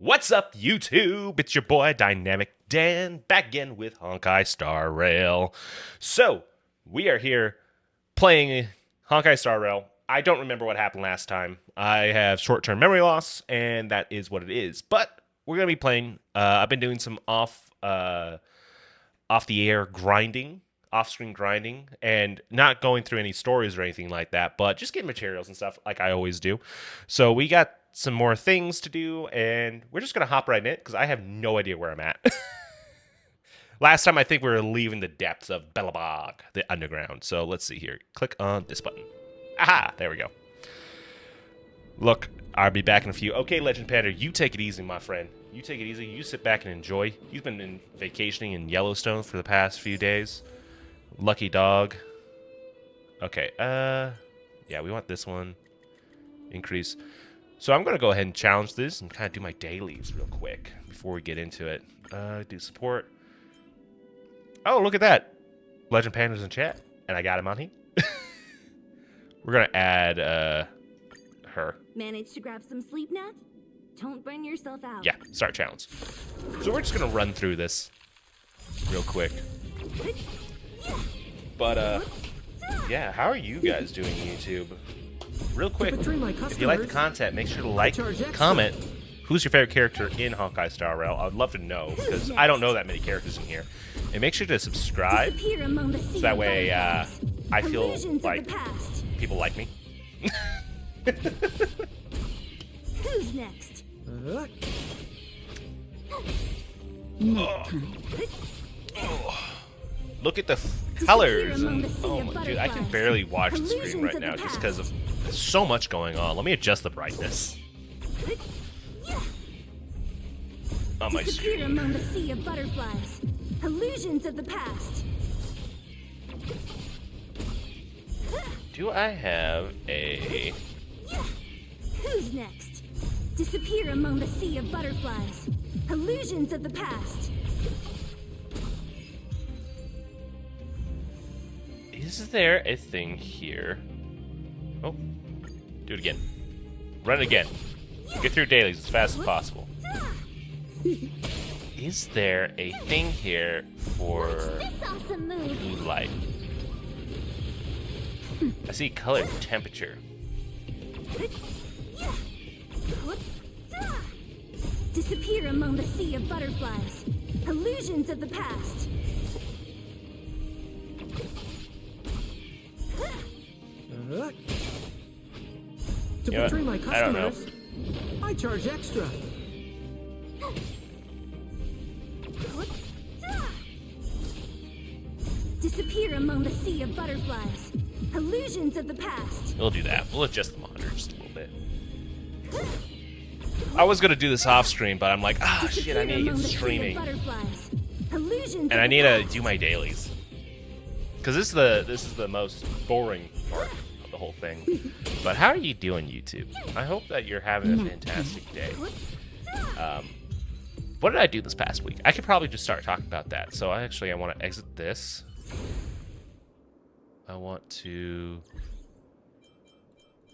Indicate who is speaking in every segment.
Speaker 1: What's up, YouTube? It's your boy, Dynamic Dan, back again with Honkai Star Rail. So, we are here playing Honkai Star Rail. I don't remember what happened last time. I have short-term memory loss, and that is what it is. But we're going to be playing. I've been doing some off-the-air grinding, off-screen grinding, and not going through any stories or anything like that, but just getting materials and stuff like I always do. So we got some more things to do, and we're just going to hop right in it because I have no idea where I'm at. Last time, I think we were leaving the depths of Belobog, the underground. So let's see here. Click on this button. Aha! There we go. Look, I'll be back in a few. Okay, Legend Panda, you take it easy, my friend. You take it easy. You sit back and enjoy. You've been vacationing in Yellowstone for the past few days. Lucky dog. Okay, yeah, we want this one. Increase. So I'm going to go ahead and challenge this and kind of do my dailies real quick before we get into it. Do support. Oh, look at that. Legend Panda's in chat. And I got him on here. We're going to add her.
Speaker 2: Managed to grab some sleep, Nat? Don't burn yourself out.
Speaker 1: Yeah, start challenge. So we're just going to run through this real quick. But, yeah, how are you guys doing, YouTube? Real quick, if you like the content, make sure to like, comment, who's your favorite character in Honkai Star Rail. I'd love to know, because I don't know that many characters in here. And make sure to subscribe, so that way I feel like people like me.
Speaker 2: Who's next?
Speaker 1: Look at the colors. And, oh my dude, I can barely watch the screen right now just because of so much going on. Let me adjust the brightness on my screen.
Speaker 2: Among the sea of butterflies. Illusions of the past.
Speaker 1: Do I have a...
Speaker 2: Who's next? Disappear among the sea of butterflies. Illusions of the past.
Speaker 1: Is there a thing here? Oh, do it again. Run it again. Get through dailies as fast as possible. Is there a thing here for blue light? I see colored temperature.
Speaker 2: Disappear among the sea of butterflies. Illusions of the past.
Speaker 3: To betray my customers,
Speaker 1: I don't know.
Speaker 3: I charge extra.
Speaker 2: Disappear among the sea of butterflies. Illusions of the past.
Speaker 1: We'll do that. We'll adjust the monitor just a little bit. I was gonna do this off screen, but I'm like, ah, shit, I need to get streaming, and I need to do my dailies, because this is the most boring part of the whole thing. But how are you doing, YouTube? I hope that you're having a fantastic day. What did I do this past week? I could probably just start talking about that. So I want to exit this. I want to...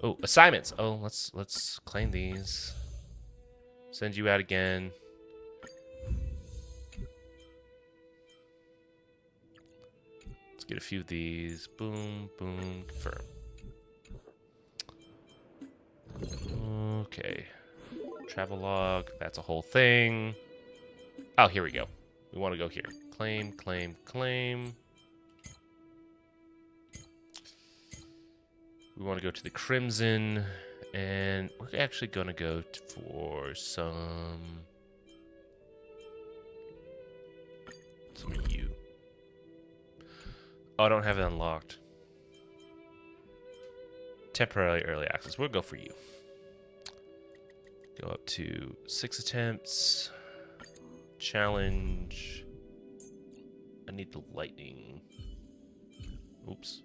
Speaker 1: Oh, assignments. Oh, let's claim these. Send you out again. Let's get a few of these. Boom, boom, confirm. Okay. Travel log, that's a whole thing. Oh, here we go. We want to go here. Claim, claim, claim. We want to go to the Crimson, and we're actually going to go for some of you. Oh, I don't have it unlocked. Temporarily early access. We'll go for you. Go up to 6 attempts. Challenge. I need the lightning. Oops.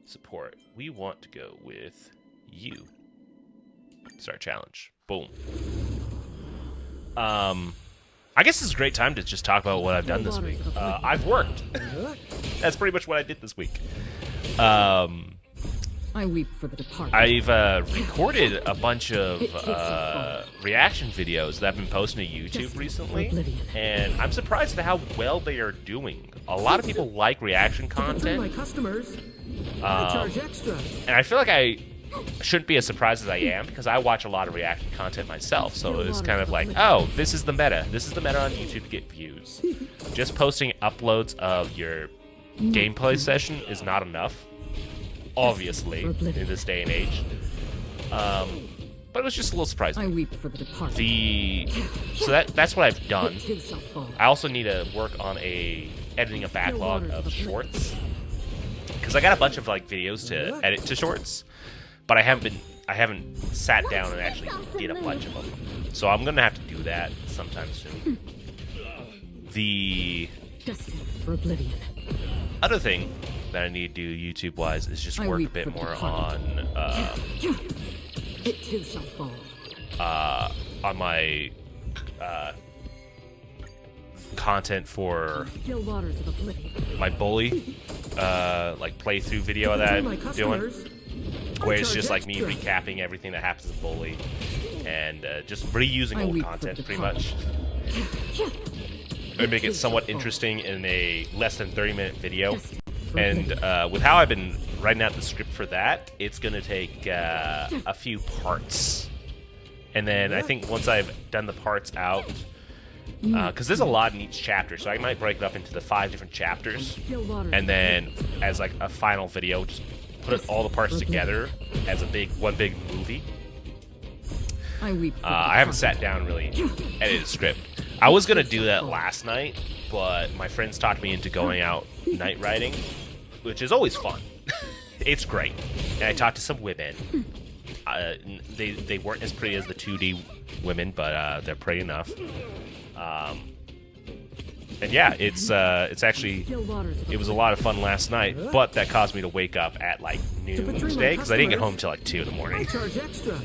Speaker 1: Support. We want to go with you. Start challenge. Boom. I guess this is a great time to just talk about what I've done this week. I've worked. That's pretty much what I did this week.
Speaker 3: I weep for the departed.
Speaker 1: I've recorded a bunch of reaction videos that I've been posting to YouTube recently, and I'm surprised at how well they are doing. A lot of people like reaction
Speaker 3: To betray my
Speaker 1: content,
Speaker 3: customers, I charge extra.
Speaker 1: and I feel like I shouldn't be as surprised as I am because I watch a lot of reaction content myself. So it's kind of like, oh, this is the meta. This is the meta on YouTube to get views. Just posting uploads of your gameplay session is not enough, obviously, in this day and age. But it was just a little surprising.
Speaker 3: I weep for the departed.
Speaker 1: So that's what I've done.
Speaker 3: It too shall fall.
Speaker 1: I also need to work on editing a backlog of shorts because I got a bunch of like videos to edit to shorts, but I haven't sat down and actually did a bunch of them. So I'm gonna have to do that sometime soon. The
Speaker 3: Destined for oblivion.
Speaker 1: other thing that I need to do YouTube wise is just
Speaker 3: I
Speaker 1: work a
Speaker 3: weep
Speaker 1: bit
Speaker 3: for
Speaker 1: more
Speaker 3: departed.
Speaker 1: on
Speaker 3: It too shall fall.
Speaker 1: my content for
Speaker 3: Still waters of oblivion.
Speaker 1: my bully like playthrough video that
Speaker 3: my
Speaker 1: I'm doing,
Speaker 3: customers,
Speaker 1: where it's just
Speaker 3: charge
Speaker 1: like me
Speaker 3: extra.
Speaker 1: recapping everything that happens in bully and just reusing
Speaker 3: I
Speaker 1: old
Speaker 3: weep for
Speaker 1: content
Speaker 3: the
Speaker 1: pretty
Speaker 3: departed.
Speaker 1: much and make it somewhat interesting in a less than 30-minute video. And with how I've been writing out the script for that, it's gonna take a few parts, and then I think once I've done the parts out, because there's a lot in each chapter, so I might break it up into the 5 different chapters,
Speaker 3: Still waters
Speaker 1: and
Speaker 3: of
Speaker 1: then as like a final video, just put all the parts together as one big movie.
Speaker 3: I weep for the
Speaker 1: I haven't
Speaker 3: departed.
Speaker 1: sat down and really edited the script. I was gonna do that last night, but my friends talked me into going out night riding, which is always fun. It's great. And I talked to some women. They weren't as pretty as the 2D women, but they're pretty enough. And yeah, it's actually
Speaker 3: Still waters of
Speaker 1: it was a lot of fun last night, but that caused me to wake up at like noon
Speaker 3: betray my
Speaker 1: today because I didn't get
Speaker 3: customers,
Speaker 1: home till like 2 in the
Speaker 3: I
Speaker 1: morning.
Speaker 3: charge extra.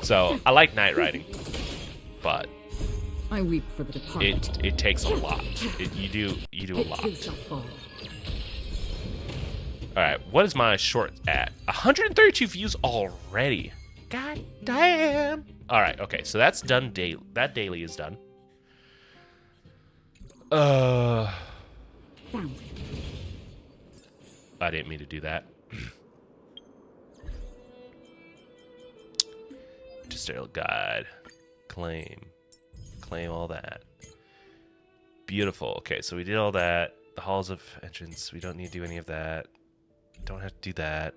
Speaker 1: So I like night riding, but
Speaker 3: I weep for the departed.
Speaker 1: it takes a lot. You do a
Speaker 3: It
Speaker 1: lot.
Speaker 3: too shall fall.
Speaker 1: All right, what is my short at? 132 views already. God damn. All right, okay, so that's done. That daily is done.
Speaker 3: Found.
Speaker 1: I didn't mean to do that. Tutorial guide, claim all that. Beautiful. Okay, so we did all that. The halls of entrance. We don't need to do any of that. Don't have to do that.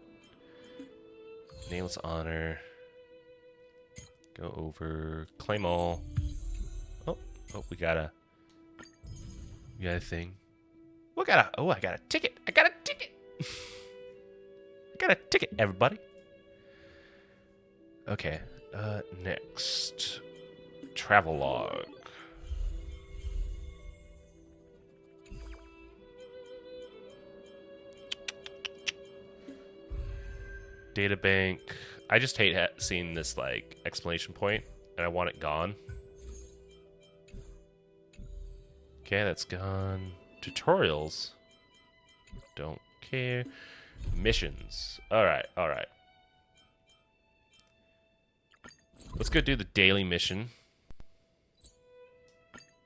Speaker 1: Nameless honor. Go over. Claim all. Oh, we got a thing. I got a ticket. I got a ticket. I got a ticket, everybody. Okay. Next. Travelogue. Databank. I just hate seeing this like exclamation point, and I want it gone. Okay, that's gone. Tutorials. Don't care. Missions. All right. Let's go do the daily mission.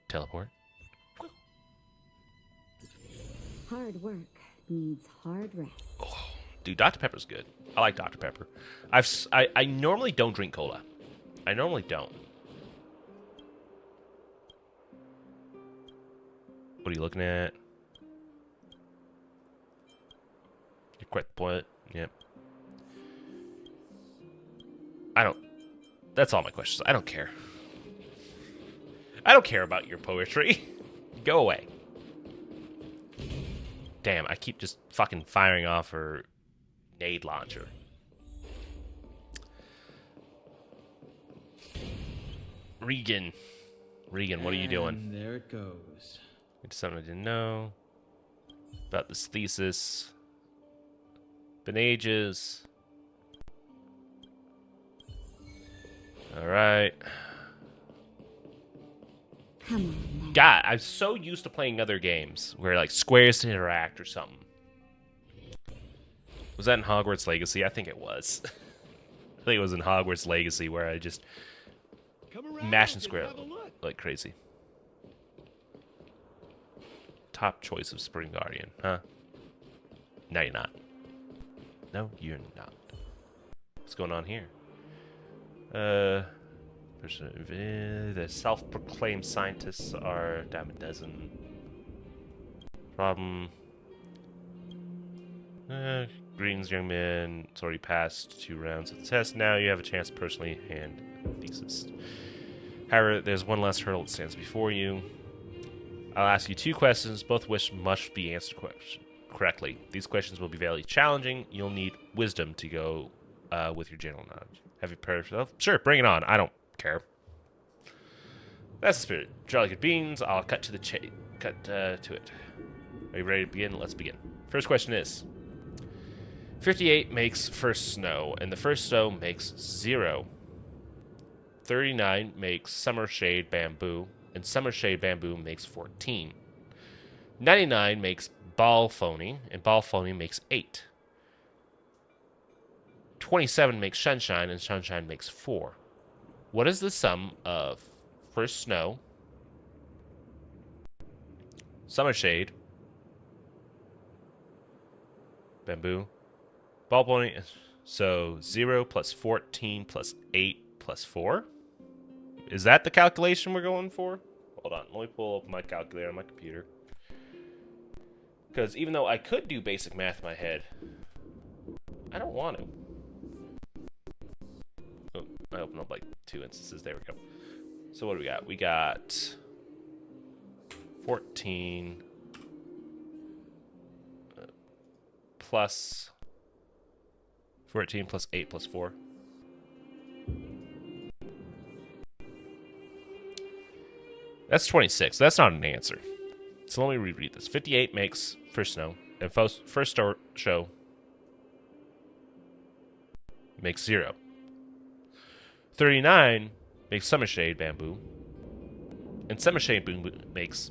Speaker 1: Teleport.
Speaker 2: Hard work needs hard rest.
Speaker 1: Oh, dude, Dr. Pepper's good. I like Dr. Pepper. I normally don't drink cola. I normally don't. What are you looking at? You're quite the poet. Yep. That's all my questions. I don't care. I don't care about your poetry. Go away. Damn, I keep just fucking firing off her nade launcher. Regan, what are you doing?
Speaker 4: And there it goes.
Speaker 1: It's something I didn't know about this thesis. Been ages. All right.
Speaker 2: Come on, now.
Speaker 1: God, I'm so used to playing other games where like squares to interact or something. Was that in Hogwarts Legacy? I think it was. I think it was in Hogwarts Legacy where I just mash and square like crazy. Top choice of Spring Guardian, huh? No, you're not. No, you're not. What's going on here? The self-proclaimed scientists are a dime a dozen. Problem. Greetings, young man. It's already passed 2 rounds of the test. Now you have a chance to personally hand a thesis. However, there's one last hurdle that stands before you. I'll ask you 2 questions, both of which must be answered correctly. These questions will be very challenging. You'll need wisdom to go with your general knowledge. Have you prepared yourself? Sure, bring it on. I don't care. That's the spirit. Jolly good beans. I'll cut to the cut to it. Are you ready to begin? Let's begin. First question is: 58 makes first snow, and the first snow makes 0. 39 makes summer shade bamboo, and summer shade bamboo makes 14. 99 makes ball phony, and ball phony makes 8. 27 makes sunshine, and sunshine makes 4. What is the sum of first snow, summer shade, bamboo, ball phony? So 0 plus 14 plus 8 plus 4? Is that the calculation we're going for? Hold on, let me pull up my calculator on my computer. Because even though I could do basic math in my head, I don't want to. Oh, I opened up like 2 instances. There we go. So what do we got? We got 14 plus 14 plus 8 plus 4. That's 26. That's not an answer. So let me reread this. 58 makes first snow, and first show makes 0. 39 makes summer shade bamboo, and summer shade bamboo makes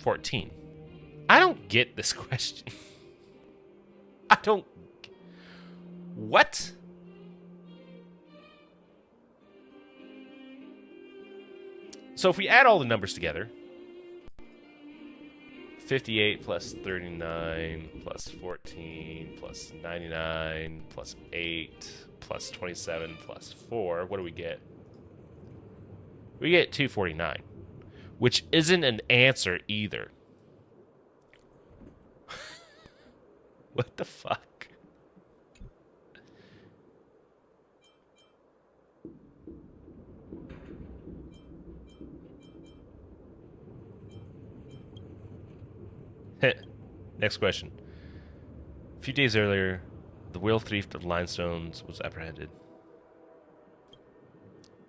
Speaker 1: 14. I don't get this question. I don't. What? So if we add all the numbers together, 58 plus 39 plus 14 plus 99 plus 8 plus 27 plus 4, what do we get? We get 249, which isn't an answer either. What the fuck? Next question. A few days earlier, the wheel thief of Limestones was apprehended.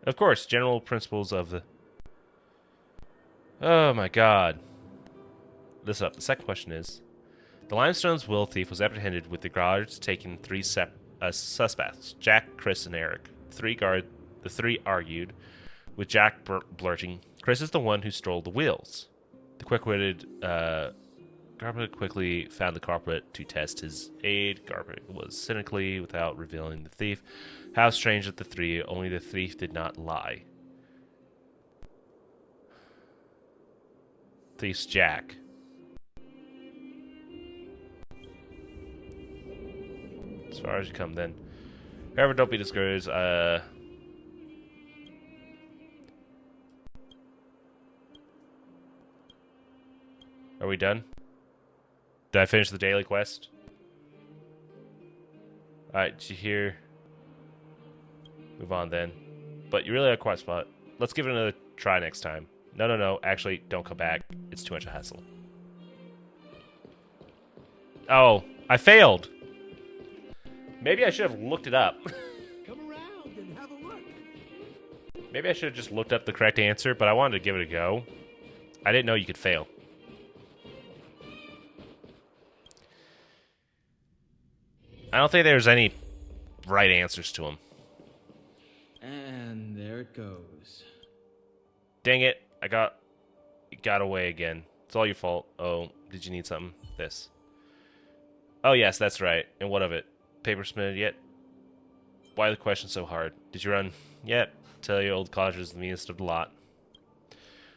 Speaker 1: Of course, general principles of the... Oh my god. Listen up. The second question is: the Limestone's wheel thief was apprehended with the guards taking 3 suspects, Jack, Chris, and Eric. The three argued, with Jack blurting, "Chris is the one who stole the wheels." The quick-witted Garbett quickly found the culprit to test his aid. Garbett was cynically without revealing the thief. How strange that only the thief did not lie. Thief's Jack. As far as you come then. However, don't be discouraged. Are we done? Did I finish the daily quest? Alright, did you hear? Move on then. But you really have a quiet spot. Let's give it another try next time. No. Actually, don't come back. It's too much a hassle. Oh, I failed. Maybe I should have looked it up.
Speaker 4: Come around and have a look.
Speaker 1: Maybe I should have just looked up the correct answer, but I wanted to give it a go. I didn't know you could fail. I don't think there's any right answers to them.
Speaker 4: And there it goes.
Speaker 1: Dang it. It got away again. It's all your fault. Oh, did you need something? This. Oh, yes, that's right. And what of it? Paper submitted yet? Why the question so hard? Did you run? Yet. Tell you, old college is the meanest of the lot.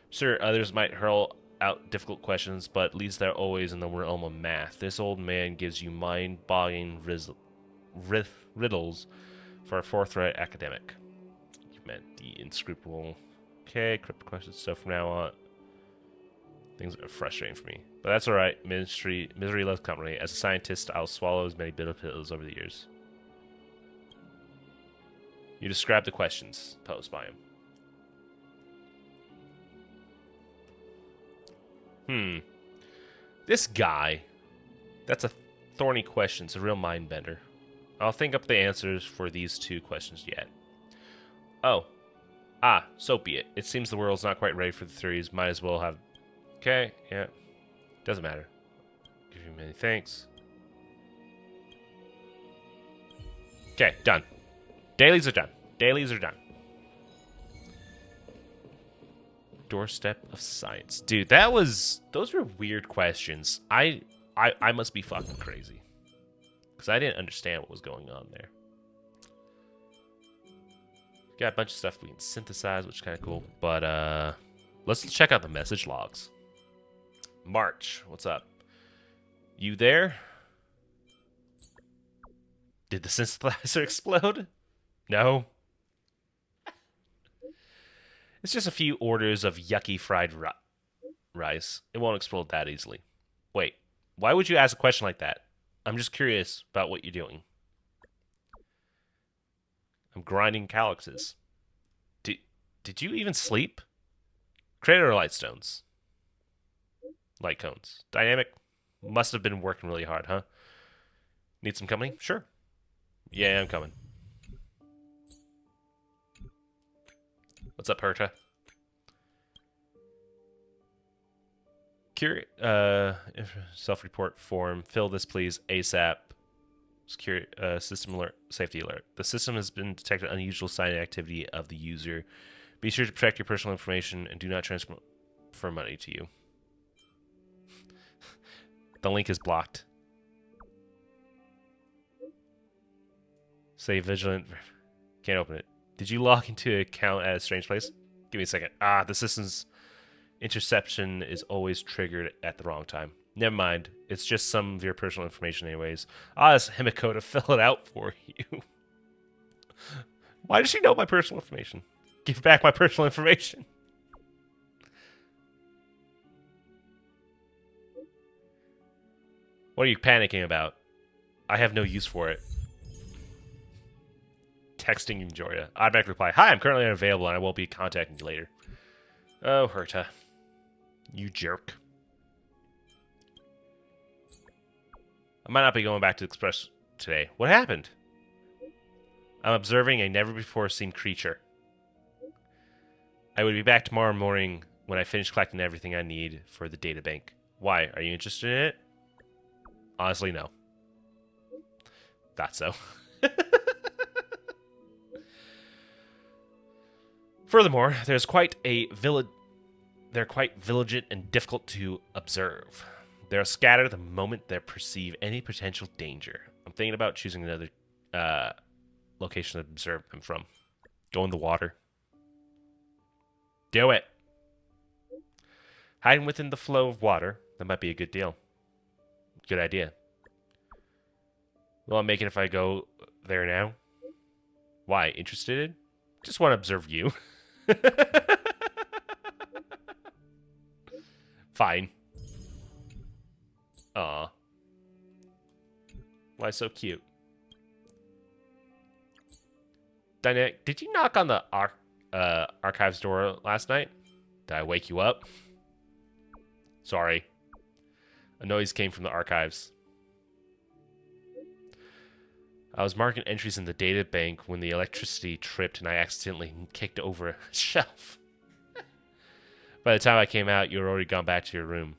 Speaker 1: Sure, others might hurl out difficult questions, but at least they're always in the realm of math. This old man gives you mind-boggling riddles for a forthright academic. You meant the inscrutable. Okay, cryptic questions. So from now on, things are frustrating for me. But that's alright. Misery loves company. As a scientist, I'll swallow as many bitter pills over the years. You describe the questions posed by him. This guy. That's a thorny question. It's a real mind bender. I'll think up the answers for these two questions yet. Oh. So be it. It seems the world's not quite ready for the theories. Might as well have... Okay, yeah. Doesn't matter. Give you many thanks. Okay, done. Dailies are done. Dailies are done. Doorstep of science. Dude, those were weird questions. I must be fucking crazy. Because I didn't understand what was going on there. Got a bunch of stuff we can synthesize, which is kind of cool. But, let's check out the message logs. March, what's up? You there? Did the synthesizer explode? No. It's just a few orders of yucky fried rice. It won't explode that easily. Wait, why would you ask a question like that? I'm just curious about what you're doing. I'm grinding calyxes. Did you even sleep? Crater light stones. Light cones. Dynamic. Must have been working really hard, huh? Need some company? Sure. Yeah, I'm coming. What's up, Herta? Self-report form. Fill this, please, ASAP. Security system alert. Safety alert. The system has been detected unusual signing activity of the user. Be sure to protect your personal information and do not transfer money to you. The link is blocked. Stay vigilant. Can't open it. Did you log into an account at a strange place? Give me a second. The system's interception is always triggered at the wrong time. Never mind. It's just some of your personal information anyways. I'll ask Himiko to fill it out for you. Why does she know my personal information? Give back my personal information. What are you panicking about? I have no use for it. Texting Enjoya. Automatic reply. Hi, I'm currently unavailable and I won't be contacting you later. Oh, Herta. You jerk. I might not be going back to the Express today. What happened? I'm observing a never-before-seen creature. I would be back tomorrow morning when I finish collecting everything I need for the databank. Why? Are you interested in it? Honestly, no. Thought so. Furthermore, they're quite vigilant and difficult to observe. They're scattered the moment they perceive any potential danger. I'm thinking about choosing another location to observe them from. Go in the water. Do it. Hiding within the flow of water. That might be a good deal. Good idea. Will I make it if I go there now? Why? Interested? Just want to observe you. Fine. Aw. Why so cute? Dynamic, did you knock on the archives door last night? Did I wake you up? Sorry. A noise came from the archives. I was marking entries in the data bank when the electricity tripped and I accidentally kicked over a shelf. By the time I came out, you were already gone back to your room.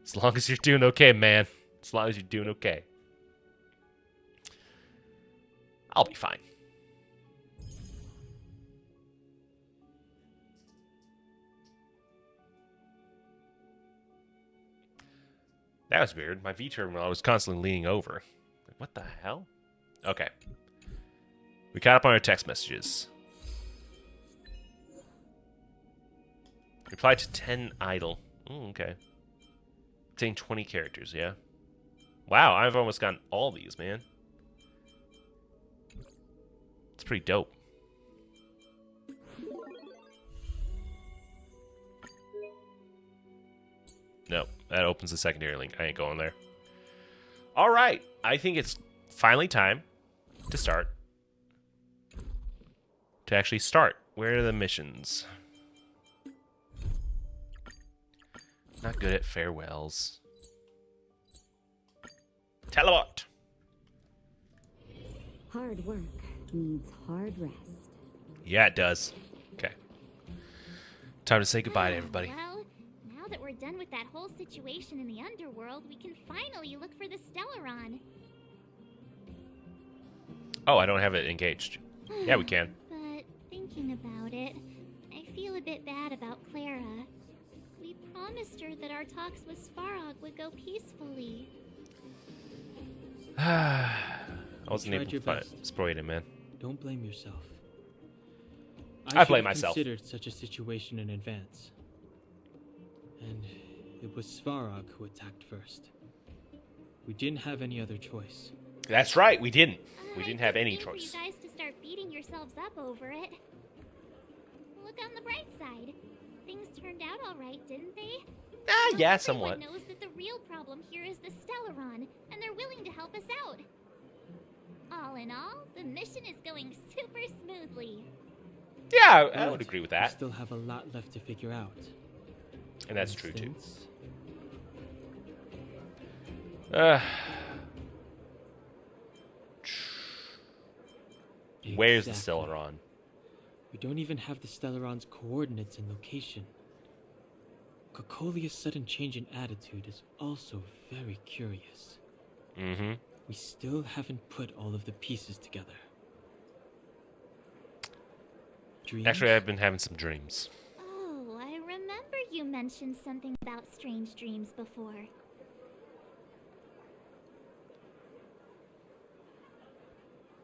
Speaker 1: As long as you're doing okay, man. As long as you're doing okay. I'll be fine. That was weird. My V terminal was constantly leaning over. What the hell? Okay. We caught up on our text messages. Reply to 10 idle. Okay. Obtain 20 characters, yeah. Wow, I've almost gotten all these, man. It's pretty dope. Nope, that opens the secondary link. I ain't going there. All right, I think it's finally time to start. To actually start. Where are the missions? Not good at farewells. Teleport.
Speaker 2: Hard work needs hard rest.
Speaker 1: Yeah, it does. Okay. Time to say goodbye to everybody.
Speaker 5: Well, now that we're done with that whole situation in the underworld, we can finally look for the Stellaron.
Speaker 1: Oh, I don't have it engaged. Yeah, we can.
Speaker 5: But thinking about it, I feel a bit bad about Clara. We promised her that our talks with Svarog would go peacefully.
Speaker 1: I wasn't
Speaker 4: Tried
Speaker 1: able
Speaker 4: your
Speaker 1: to find
Speaker 4: best.
Speaker 1: Sprayed him, man.
Speaker 4: Don't blame yourself.
Speaker 1: I
Speaker 4: should
Speaker 1: blame
Speaker 4: have
Speaker 1: myself.
Speaker 4: Considered such a situation in advance. And it was Svarog who attacked first. We didn't have any other choice.
Speaker 1: That's right, we didn't. We
Speaker 5: I
Speaker 1: didn't have any
Speaker 5: mean
Speaker 1: choice.
Speaker 5: For you guys to start beating yourselves up over it. Look on the bright side. Things turned out all right, didn't they?
Speaker 1: Ah,
Speaker 5: Now
Speaker 1: yeah,
Speaker 5: everyone
Speaker 1: somewhat.
Speaker 5: knows that the real problem here is the Stellaron, and they're willing to help us out. All in all, the mission is going super smoothly.
Speaker 1: Yeah, I
Speaker 4: But
Speaker 1: would agree with
Speaker 4: We
Speaker 1: that.
Speaker 4: still have a lot left to figure out.
Speaker 1: And that's
Speaker 4: For
Speaker 1: true, too.
Speaker 4: instance,
Speaker 1: Where's the
Speaker 4: exactly.
Speaker 1: Stellaron?
Speaker 4: We don't even have the Stellaron's coordinates and location. Cocolia's sudden change in attitude is also very curious.
Speaker 1: Mm-hmm.
Speaker 4: We still haven't put all of the pieces together. Dreams?
Speaker 1: Actually, I've been having some dreams.
Speaker 5: Oh, I remember you mentioned something about strange dreams before.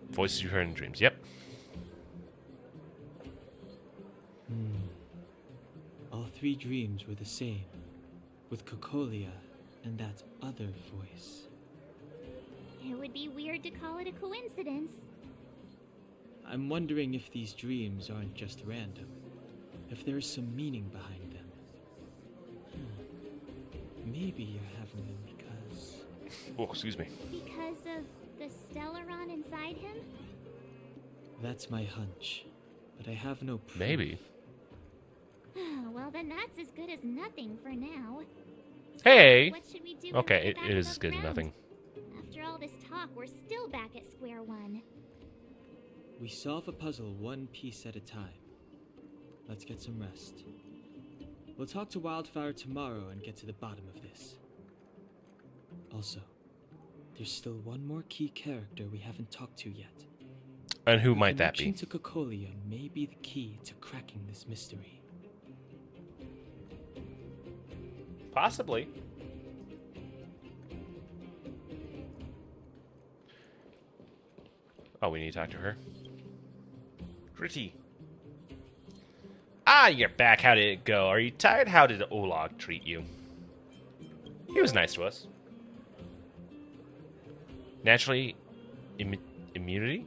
Speaker 1: Voices you heard in dreams. Yep.
Speaker 4: All three dreams were the same, with Cocolia and that other voice.
Speaker 5: It would be weird to call it a coincidence.
Speaker 4: I'm wondering if these dreams aren't just random, if there is some meaning behind them. Maybe you're having them because...
Speaker 1: Oh, excuse me.
Speaker 5: Because of the Stellaron inside him?
Speaker 4: That's my hunch, but I have no proof.
Speaker 1: Maybe.
Speaker 5: Well, then that's as good as nothing for now.
Speaker 1: Hey!
Speaker 5: What should we do when we
Speaker 1: Okay,
Speaker 5: get back
Speaker 1: it is
Speaker 5: above
Speaker 1: as good as
Speaker 5: ground?
Speaker 1: nothing.
Speaker 5: After all this talk, we're still back at square one.
Speaker 4: We solve a puzzle one piece at a time. Let's get some rest. We'll talk to Wildfire tomorrow and get to the bottom of this. Also, there's still one more key character we haven't talked to yet.
Speaker 1: And who
Speaker 4: Her
Speaker 1: might that be?
Speaker 4: connection to Cocolia may be the key to cracking this mystery.
Speaker 1: Possibly. Oh, we need to talk to her. Gritty. Ah, you're back. How did it go? Are you tired? How did Olog treat you? He was nice to us. Naturally, immunity?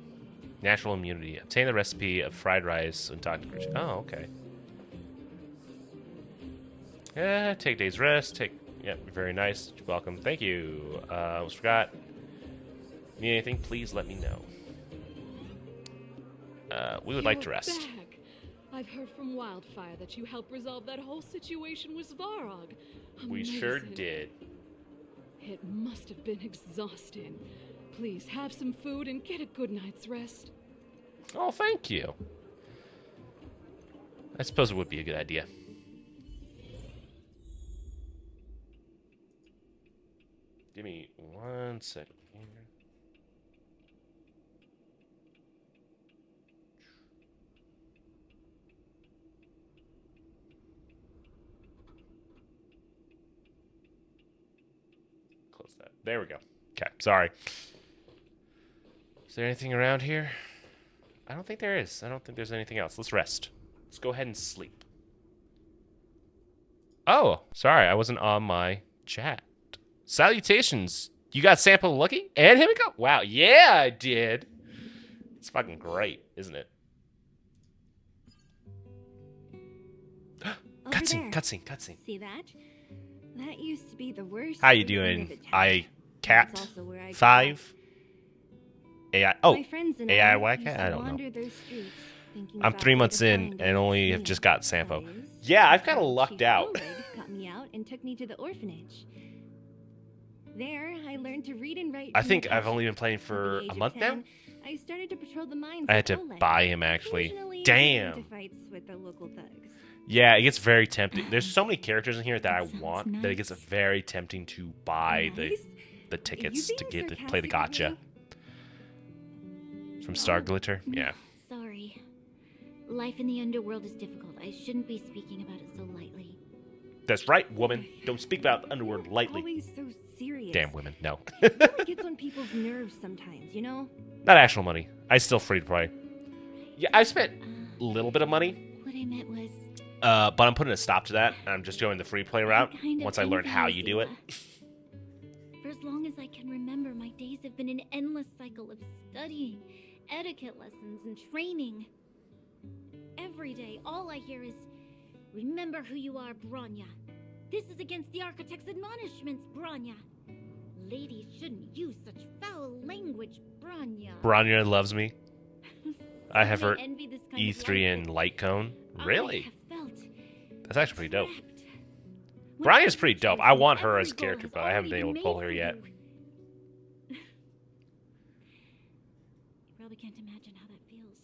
Speaker 1: Natural immunity. Obtain the recipe of fried rice and talk to Gritty. Oh, okay. Yeah, take day's rest. Yep, very nice. You're welcome. Thank you. Almost forgot. Need anything? Please let me know. We would like to
Speaker 3: You're
Speaker 1: rest.
Speaker 3: Back. I've heard from Wildfire that you helped resolve that whole situation with Svarog.
Speaker 1: We sure
Speaker 3: Amazing.
Speaker 1: did.
Speaker 3: It must have been exhausting. Please have some food and get a good night's rest.
Speaker 1: Oh, thank you. I suppose it would be a good idea. Give me 1 second here. There we go. Okay, sorry. Is there anything around here? I don't think there is. I don't think there's anything else. Let's rest. Let's go ahead and sleep. Oh, sorry. I wasn't on my chat. Salutations. You got Sample Lucky? And here we go. Wow. Yeah, I did. It's fucking great, isn't it? Cutscene, cutscene.
Speaker 2: See that? That used to be the worst.
Speaker 1: How you
Speaker 2: feeling of
Speaker 1: doing?
Speaker 2: the town.
Speaker 1: I cat
Speaker 2: It's also where I grew
Speaker 1: 5 AI. Oh,
Speaker 2: My friends and
Speaker 1: AI
Speaker 2: I
Speaker 1: whack
Speaker 2: used
Speaker 1: cat?
Speaker 2: to
Speaker 1: I don't know.
Speaker 2: wander those streets, thinking
Speaker 1: I'm
Speaker 2: about
Speaker 1: 3
Speaker 2: where
Speaker 1: months
Speaker 2: to
Speaker 1: in
Speaker 2: find
Speaker 1: and
Speaker 2: our
Speaker 1: only
Speaker 2: next
Speaker 1: have
Speaker 2: meal.
Speaker 1: just got Sampo.
Speaker 2: That is,
Speaker 1: Yeah, I've kind of
Speaker 2: until
Speaker 1: lucked
Speaker 2: Chief
Speaker 1: out.
Speaker 2: Belobog got me out and took me to the orphanage. There, I learned to read and write.
Speaker 1: I think I've only been playing for a month now.
Speaker 2: I started to patrol the mines.
Speaker 1: I had
Speaker 2: with
Speaker 1: to
Speaker 2: Oleg,
Speaker 1: buy him, actually.
Speaker 2: occasionally
Speaker 1: Damn.
Speaker 2: getting into fights with the local thugs.
Speaker 1: Yeah, it gets very tempting. There's so many characters in here that I
Speaker 2: That sounds
Speaker 1: want that it gets
Speaker 2: nice.
Speaker 1: very tempting to buy
Speaker 2: Nice?
Speaker 1: the tickets
Speaker 2: You
Speaker 1: to
Speaker 2: being
Speaker 1: get to play the
Speaker 2: sarcastic
Speaker 1: gotcha.
Speaker 2: with me?
Speaker 1: From Star Glitter? Yeah.
Speaker 5: Sorry. Life in the underworld is difficult. I shouldn't be speaking about it so lightly.
Speaker 1: That's right, woman. Don't speak about the underworld lightly.
Speaker 2: Always so serious.
Speaker 1: Damn women, no.
Speaker 2: It really gets on people's nerves sometimes, you know?
Speaker 1: Not actual money. I still free to play. Yeah, I spent a little bit of money,
Speaker 5: What I meant was,
Speaker 1: but I'm putting a stop to that. I'm just going the free play route
Speaker 5: kind of
Speaker 1: once I learn how
Speaker 5: envy
Speaker 1: you do it.
Speaker 5: For as long as I can remember, my days have been an endless cycle of studying, etiquette lessons, and training. Every day, all I hear is, "Remember who you are, Bronya. This is against the Architect's admonishments, Bronya. Ladies shouldn't use such foul language, Bronya."
Speaker 1: Bronya loves me. I have her
Speaker 5: I envy this kind of
Speaker 1: E3
Speaker 5: life.
Speaker 1: and Light Cone.
Speaker 5: I
Speaker 1: Really?
Speaker 5: have felt
Speaker 1: That's actually pretty dope.
Speaker 5: trapped.
Speaker 1: Bryan's pretty dope. I want her
Speaker 5: Every
Speaker 1: as a
Speaker 5: goal
Speaker 1: character,
Speaker 5: has
Speaker 1: but I haven't
Speaker 5: already
Speaker 1: been able to pull her
Speaker 5: made
Speaker 1: yet.
Speaker 5: for you. You probably can't imagine how that feels.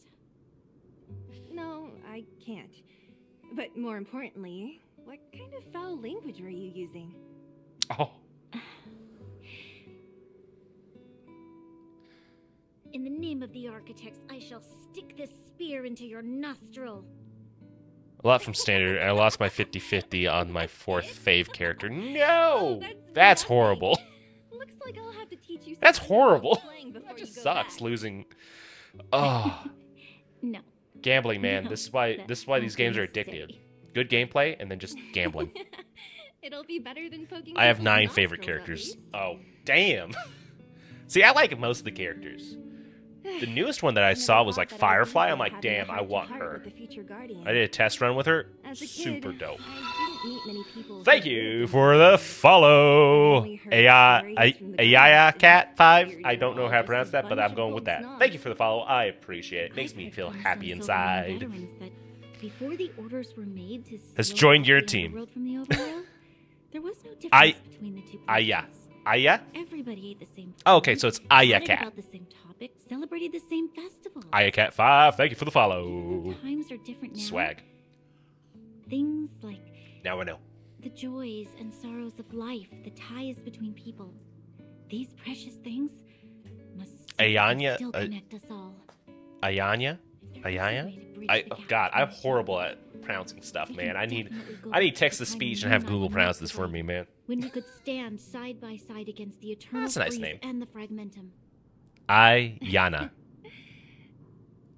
Speaker 2: No, I can't. But more importantly, what kind of foul language were you using?
Speaker 1: Oh.
Speaker 5: In the name of the Architects, I shall stick this spear into your nostril.
Speaker 1: A lot from standard. I lost my 50-50 on my 4th fave character. No!
Speaker 2: Oh,
Speaker 1: That's
Speaker 2: nasty.
Speaker 1: horrible.
Speaker 2: Looks like I'll have to teach you
Speaker 1: That's
Speaker 2: some
Speaker 1: horrible.
Speaker 2: slang before
Speaker 1: That
Speaker 2: you
Speaker 1: just
Speaker 2: go
Speaker 1: sucks,
Speaker 2: back.
Speaker 1: losing. Oh.
Speaker 5: No.
Speaker 1: Gambling, man.
Speaker 5: No,
Speaker 1: This is why
Speaker 5: that
Speaker 1: these games are
Speaker 5: won't be
Speaker 1: addictive.
Speaker 5: necessary.
Speaker 1: Good gameplay and then just gambling.
Speaker 2: It'll be better than poking
Speaker 1: I have
Speaker 2: people's
Speaker 1: 9
Speaker 2: nostrils,
Speaker 1: favorite
Speaker 2: at
Speaker 1: characters.
Speaker 2: least.
Speaker 1: Oh, damn. See, I like most of the characters. The newest one that I
Speaker 2: never
Speaker 1: saw was
Speaker 2: thought
Speaker 1: like
Speaker 2: that I'd
Speaker 1: Firefly.
Speaker 2: be
Speaker 1: I'm like,
Speaker 2: having a
Speaker 1: damn, I
Speaker 2: heart-to-heart
Speaker 1: want her.
Speaker 2: with the future guardian.
Speaker 1: I did a test run with her.
Speaker 2: As a
Speaker 1: Super
Speaker 2: kid,
Speaker 1: dope.
Speaker 2: I didn't meet many people
Speaker 1: Thank
Speaker 2: who
Speaker 1: you
Speaker 2: lived
Speaker 1: for
Speaker 2: in
Speaker 1: the
Speaker 2: I've
Speaker 1: follow.
Speaker 2: only heard
Speaker 1: AI
Speaker 2: stories from the
Speaker 1: Ayaya
Speaker 2: guardians
Speaker 1: Cat
Speaker 2: and
Speaker 1: 5.
Speaker 2: figured
Speaker 1: I
Speaker 2: you
Speaker 1: don't
Speaker 2: were
Speaker 1: know
Speaker 2: all
Speaker 1: how to
Speaker 2: just a
Speaker 1: pronounce that, but
Speaker 2: bunch
Speaker 1: I'm
Speaker 2: of
Speaker 1: going with
Speaker 2: old
Speaker 1: that.
Speaker 2: snobs.
Speaker 1: Thank you for the follow. I appreciate it. Makes
Speaker 5: I've
Speaker 1: me
Speaker 5: heard
Speaker 1: feel
Speaker 5: from
Speaker 1: happy
Speaker 5: some Silverline
Speaker 1: inside.
Speaker 5: veterans that before the orders were made to
Speaker 1: Has
Speaker 5: seal
Speaker 1: joined
Speaker 5: off
Speaker 1: your
Speaker 5: the
Speaker 1: team.
Speaker 5: underworld from the overworld, there was no difference
Speaker 1: I-
Speaker 5: between the two places.
Speaker 1: Aya. Aya?
Speaker 5: Everybody ate the same food.
Speaker 1: Oh, okay, so it's Aya
Speaker 5: chatted
Speaker 1: Cat.
Speaker 5: about the same topic, celebrated the same festivals.
Speaker 1: Aya Cat 5. Thank you for the follow.
Speaker 5: Times are different now.
Speaker 1: Swag.
Speaker 5: Things like
Speaker 1: Now I know.
Speaker 5: the joys and sorrows of life, the ties between people. These precious things must
Speaker 1: Ayanya,
Speaker 5: still connect us all.
Speaker 1: Ayanya?
Speaker 5: If there was a
Speaker 1: Ayanya?
Speaker 5: way to bridge
Speaker 1: I
Speaker 5: the
Speaker 1: oh
Speaker 5: gap
Speaker 1: god, I'm
Speaker 5: between
Speaker 1: horrible
Speaker 5: us,
Speaker 1: at pronouncing stuff,
Speaker 5: we
Speaker 1: man.
Speaker 5: can
Speaker 1: I need
Speaker 5: definitely go
Speaker 1: I need
Speaker 5: back
Speaker 1: text
Speaker 5: to
Speaker 1: to
Speaker 5: the
Speaker 1: speech
Speaker 5: time
Speaker 1: and have
Speaker 5: when I
Speaker 1: Google
Speaker 5: met
Speaker 1: pronounce this for
Speaker 5: Savannah,
Speaker 1: me, man.
Speaker 5: when we could stand side by side against the eternal
Speaker 1: That's a nice
Speaker 5: freeze
Speaker 1: name.
Speaker 5: and the fragmentum.
Speaker 1: Ayana.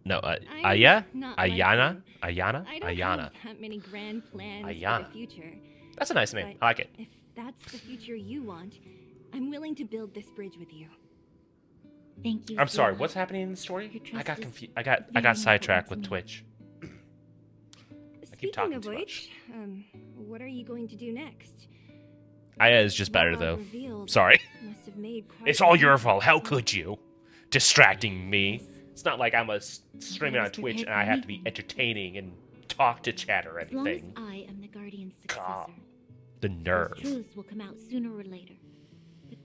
Speaker 1: No, Aya?
Speaker 2: not
Speaker 1: Ayana?
Speaker 2: like
Speaker 1: Ayana?
Speaker 2: I don't
Speaker 1: Ayana.
Speaker 2: have that many grand plans for
Speaker 1: Ayana.
Speaker 2: the future.
Speaker 1: That's a nice name.
Speaker 2: But
Speaker 1: I like it.
Speaker 2: if that's the future you want, I'm willing to build this bridge with you.
Speaker 5: Thank you.
Speaker 1: I'm sorry.
Speaker 5: Sierra.
Speaker 1: What's happening in the story?
Speaker 5: Your
Speaker 1: I
Speaker 5: trust
Speaker 1: got
Speaker 5: is
Speaker 1: confused. I got
Speaker 5: very
Speaker 1: sidetracked with
Speaker 5: important to
Speaker 1: Twitch.
Speaker 2: Speaking
Speaker 1: talking
Speaker 2: of
Speaker 1: too
Speaker 2: which, what are you going to do next?
Speaker 1: Aya is just better
Speaker 2: What
Speaker 1: though.
Speaker 2: I've revealed
Speaker 1: Sorry.
Speaker 2: must have made quite
Speaker 1: It's
Speaker 2: an
Speaker 1: all your
Speaker 2: impact.
Speaker 1: fault. How could you? Distracting me. It's not like I'm a streaming on
Speaker 5: was
Speaker 1: Twitch and
Speaker 5: prepared
Speaker 1: I
Speaker 5: for
Speaker 1: have to be
Speaker 5: anything.
Speaker 1: entertaining and talk to chat or
Speaker 5: As long as
Speaker 1: anything.
Speaker 5: I am the Guardian's
Speaker 1: God,
Speaker 5: successor,
Speaker 1: the
Speaker 5: those
Speaker 1: nerve.
Speaker 5: truths will come out sooner or later. But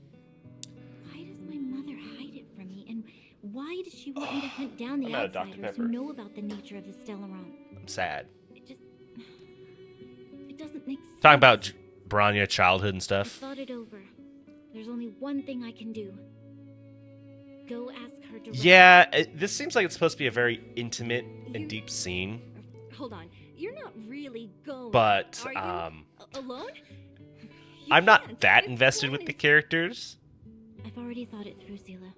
Speaker 5: why does my mother hide it from me? And why does she want me to hunt down the
Speaker 1: I'm out of Dr.
Speaker 5: outsiders
Speaker 1: Pepper.
Speaker 5: who know about the nature of the Stellaron?
Speaker 1: I'm sad.
Speaker 5: It doesn't make sense.
Speaker 1: Talking about Bronya childhood and
Speaker 5: I
Speaker 1: stuff.
Speaker 5: thought it over. There's only one thing I can do. Go ask her directly.
Speaker 1: Yeah, this seems like it's supposed to be a very intimate and
Speaker 2: You-
Speaker 1: deep scene,
Speaker 2: Hold on, you're not really going.
Speaker 1: but
Speaker 2: are you? Alone?
Speaker 1: I'm not
Speaker 2: can't.
Speaker 1: that
Speaker 2: This
Speaker 1: invested
Speaker 2: plan
Speaker 1: with the
Speaker 2: is-
Speaker 1: characters.
Speaker 5: I've already thought it through, Zila.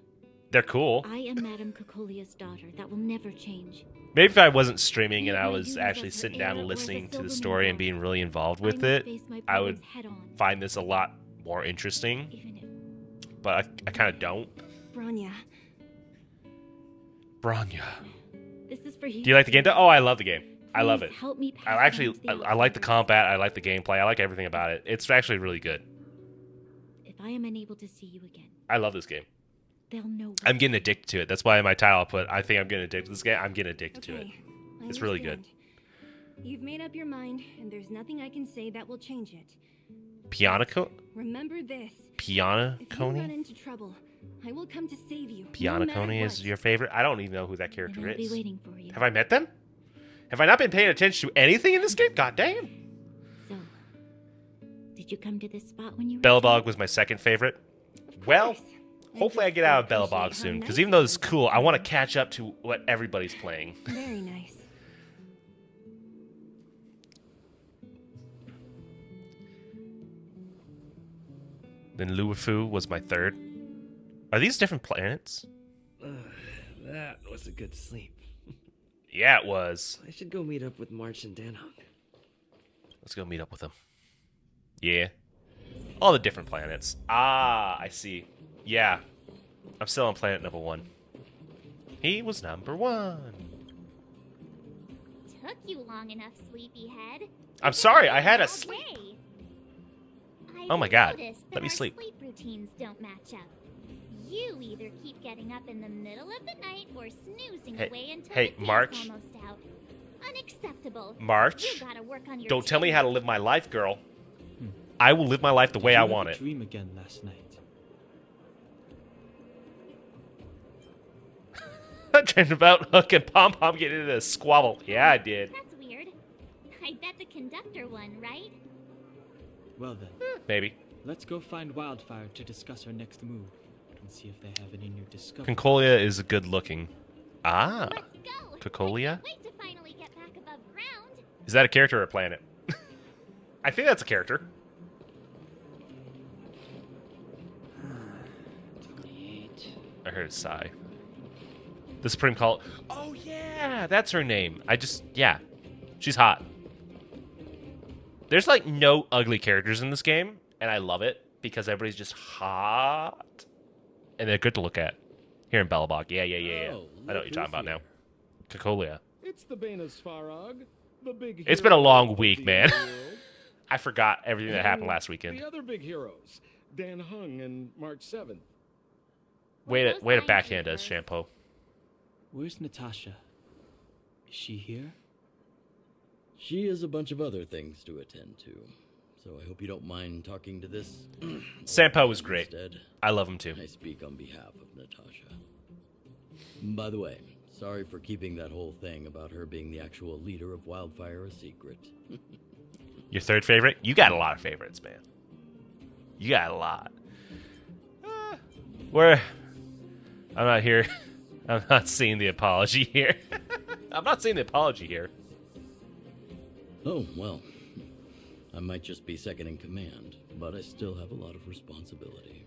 Speaker 1: They're cool.
Speaker 5: I am Madame Cocolia's daughter. That will never change.
Speaker 1: Maybe if I wasn't streaming and I
Speaker 5: My
Speaker 1: was
Speaker 5: duties
Speaker 1: actually
Speaker 5: as her
Speaker 1: sitting down
Speaker 5: heir
Speaker 1: and
Speaker 5: or as a
Speaker 1: listening to the
Speaker 5: Silvermoon
Speaker 1: story and
Speaker 5: guard,
Speaker 1: being really involved
Speaker 5: I
Speaker 1: with
Speaker 5: must
Speaker 1: it,
Speaker 5: face my
Speaker 1: I would
Speaker 5: problems head on,
Speaker 1: find this a lot more interesting.
Speaker 5: even if
Speaker 1: But I kind of don't.
Speaker 2: Bronya,
Speaker 1: Bronya.
Speaker 5: this is for you.
Speaker 1: Do you like the game? Oh, I love the game. I love it.
Speaker 5: Please help me pass
Speaker 1: I
Speaker 5: it
Speaker 1: actually,
Speaker 5: on to the
Speaker 1: I like the
Speaker 5: outsiders.
Speaker 1: combat. I like the gameplay. I like everything about it. It's actually really good.
Speaker 5: If I am unable to see you again,
Speaker 1: I love this game.
Speaker 5: they'll know.
Speaker 1: I'm getting addicted to it. That's why in my title I put, I think I'm getting addicted to this game. I'm getting addicted to it.
Speaker 2: okay. I
Speaker 1: It's really good.
Speaker 2: understand. You've made up your mind, and there's nothing I can say that will change it.
Speaker 1: Piano
Speaker 2: Remember this.
Speaker 1: Piano
Speaker 2: If you run
Speaker 1: Coney?
Speaker 2: into trouble, I will come to save you.
Speaker 1: Piano
Speaker 2: no matter
Speaker 1: Coney is
Speaker 2: what.
Speaker 1: your favorite? I don't even know who that
Speaker 5: And
Speaker 1: character
Speaker 5: I'll be
Speaker 1: is.
Speaker 5: waiting for you.
Speaker 1: Have I met them? Have I not been paying attention to anything in this game? God damn.
Speaker 5: So, did you come to this spot when you were
Speaker 1: Belobog was my second favorite.
Speaker 2: Of
Speaker 1: Well,
Speaker 2: course.
Speaker 1: hopefully I
Speaker 2: just
Speaker 1: get out of
Speaker 2: appreciate
Speaker 1: Belobog
Speaker 2: how
Speaker 1: soon, because
Speaker 2: nice
Speaker 1: even though
Speaker 2: it
Speaker 1: it's
Speaker 2: is.
Speaker 1: cool, I want to catch up to what everybody's playing.
Speaker 2: Very nice.
Speaker 1: Then Luofu was my third. Are these different planets?
Speaker 6: That was a good sleep.
Speaker 1: Yeah, it was.
Speaker 6: I should go meet up with March and Danhong.
Speaker 1: Let's go meet up with them. Yeah. All the different planets. Ah, I see. Yeah. I'm still on planet number 1. He was number 1.
Speaker 5: Took you long enough, sleepyhead.
Speaker 1: I'm sorry, I had a
Speaker 5: All
Speaker 1: sleep.
Speaker 5: day.
Speaker 1: Oh my
Speaker 5: I've
Speaker 1: God,
Speaker 5: noticed
Speaker 1: let
Speaker 5: that
Speaker 1: me
Speaker 5: our
Speaker 1: sleep.
Speaker 5: sleep routines don't match up. You either keep getting up in the middle of the night or snoozing
Speaker 1: Hey-
Speaker 5: away until
Speaker 1: hey,
Speaker 5: the day's
Speaker 1: March.
Speaker 5: almost out. Unacceptable.
Speaker 1: March,
Speaker 5: You gotta work on your
Speaker 1: don't tell me how to
Speaker 5: team.
Speaker 1: live my life, girl. I will live my life the way
Speaker 4: Did
Speaker 1: I
Speaker 4: you
Speaker 1: want
Speaker 4: have a
Speaker 1: it.
Speaker 4: dream again last night?
Speaker 1: I dreamed about Hook and Pom Pom getting into a squabble. Yeah, I did.
Speaker 5: That's weird. I bet the conductor won, right?
Speaker 4: Well then,
Speaker 1: Maybe.
Speaker 4: let's go find Wildfire to discuss our next move and see if they have any new discoveries.
Speaker 1: Concolia is good looking. Ah.
Speaker 5: Let's go.
Speaker 1: Cocolia?
Speaker 5: I can't wait to finally get back above ground.
Speaker 1: Is that a character or a planet? I think that's a character.
Speaker 6: 28.
Speaker 1: I heard a sigh. The Supreme Call. Oh, yeah. That's her name. Yeah. She's hot. There's, like, no ugly characters in this game, and I love it because everybody's just hot. And they're good to look at. Here in Belobog. Yeah.
Speaker 7: Oh,
Speaker 1: I know what
Speaker 7: look
Speaker 1: you're talking
Speaker 7: who's
Speaker 1: about now.
Speaker 7: here.
Speaker 1: Cocolia.
Speaker 7: It's the Banus Farag, the big
Speaker 1: It's been a
Speaker 7: hero
Speaker 1: long
Speaker 7: of the
Speaker 1: week, man.
Speaker 7: world.
Speaker 1: I forgot everything that happened
Speaker 7: And
Speaker 1: last weekend.
Speaker 7: The other big heroes, Dan Hung and March 7th.
Speaker 1: Way
Speaker 5: Those
Speaker 1: to
Speaker 5: lines
Speaker 1: backhand us,
Speaker 5: reversed.
Speaker 1: Shampoo.
Speaker 4: Where's Natasha? Is she here?
Speaker 8: She has a bunch of other things to attend to, so I hope you don't mind talking to this.
Speaker 1: Sampo was great.
Speaker 8: Instead,
Speaker 1: I love him too.
Speaker 8: I speak on behalf of Natasha. By the way, sorry for keeping that whole thing about her being the actual leader of Wildfire a secret.
Speaker 1: Your third favorite? You got a lot of favorites, man. You got a lot. Where? I'm not here. I'm not seeing the apology here. I'm not seeing the apology here.
Speaker 8: Oh, well. I might just be second in command, but I still have a lot of responsibility.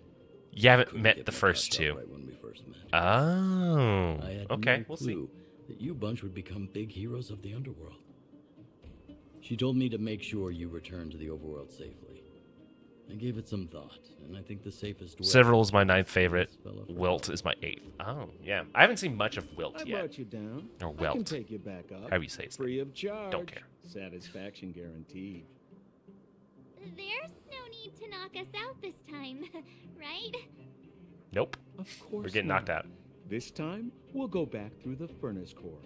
Speaker 1: You haven't
Speaker 8: Couldn't
Speaker 1: met
Speaker 8: get
Speaker 1: the first
Speaker 8: Natasha
Speaker 1: two.
Speaker 8: Right when we first met.
Speaker 1: Oh.
Speaker 8: I had
Speaker 1: Okay,
Speaker 8: no
Speaker 1: we'll see.
Speaker 8: clue that you bunch would become big heroes of the underworld. She told me to make sure you return to the overworld safely. I gave it some thought, and I think the safest way...
Speaker 1: Several is my ninth favorite.
Speaker 8: This fella for
Speaker 1: Wilt is my eighth. Oh, yeah. I haven't seen much of Wilt
Speaker 7: I
Speaker 1: yet.
Speaker 7: brought you down.
Speaker 1: Or
Speaker 7: I can
Speaker 1: Welt.
Speaker 7: take you back up.
Speaker 1: However you say his
Speaker 7: Free of charge.
Speaker 1: Don't care.
Speaker 7: Satisfaction guaranteed.
Speaker 5: There's no need to knock us out this time, right?
Speaker 1: Nope.
Speaker 7: Of course
Speaker 1: We're getting
Speaker 7: not.
Speaker 1: knocked out.
Speaker 7: This time, we'll go back through the furnace core.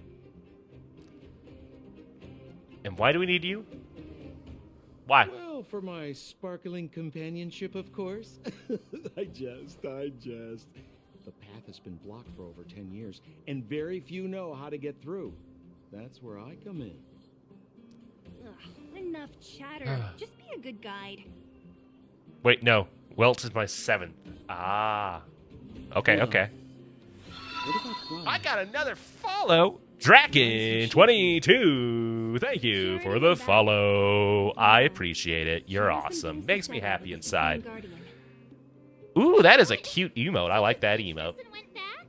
Speaker 1: And why do we need you? Why?
Speaker 7: Well, for my sparkling companionship, of course. I jest. The path has been blocked for over 10 years, and very few know how to get through. That's where I come in.
Speaker 2: Ugh, enough chatter. Just be a good guide.
Speaker 1: Wait, no. Wilt is my seventh. Ah. Okay, okay.
Speaker 4: What about Ron?
Speaker 1: I got another follow. Draken 22. you. Thank you for the follow. I appreciate it. You're awesome. Makes me happy inside. Ooh, that is a cute emote. I like that emote.
Speaker 5: Went back?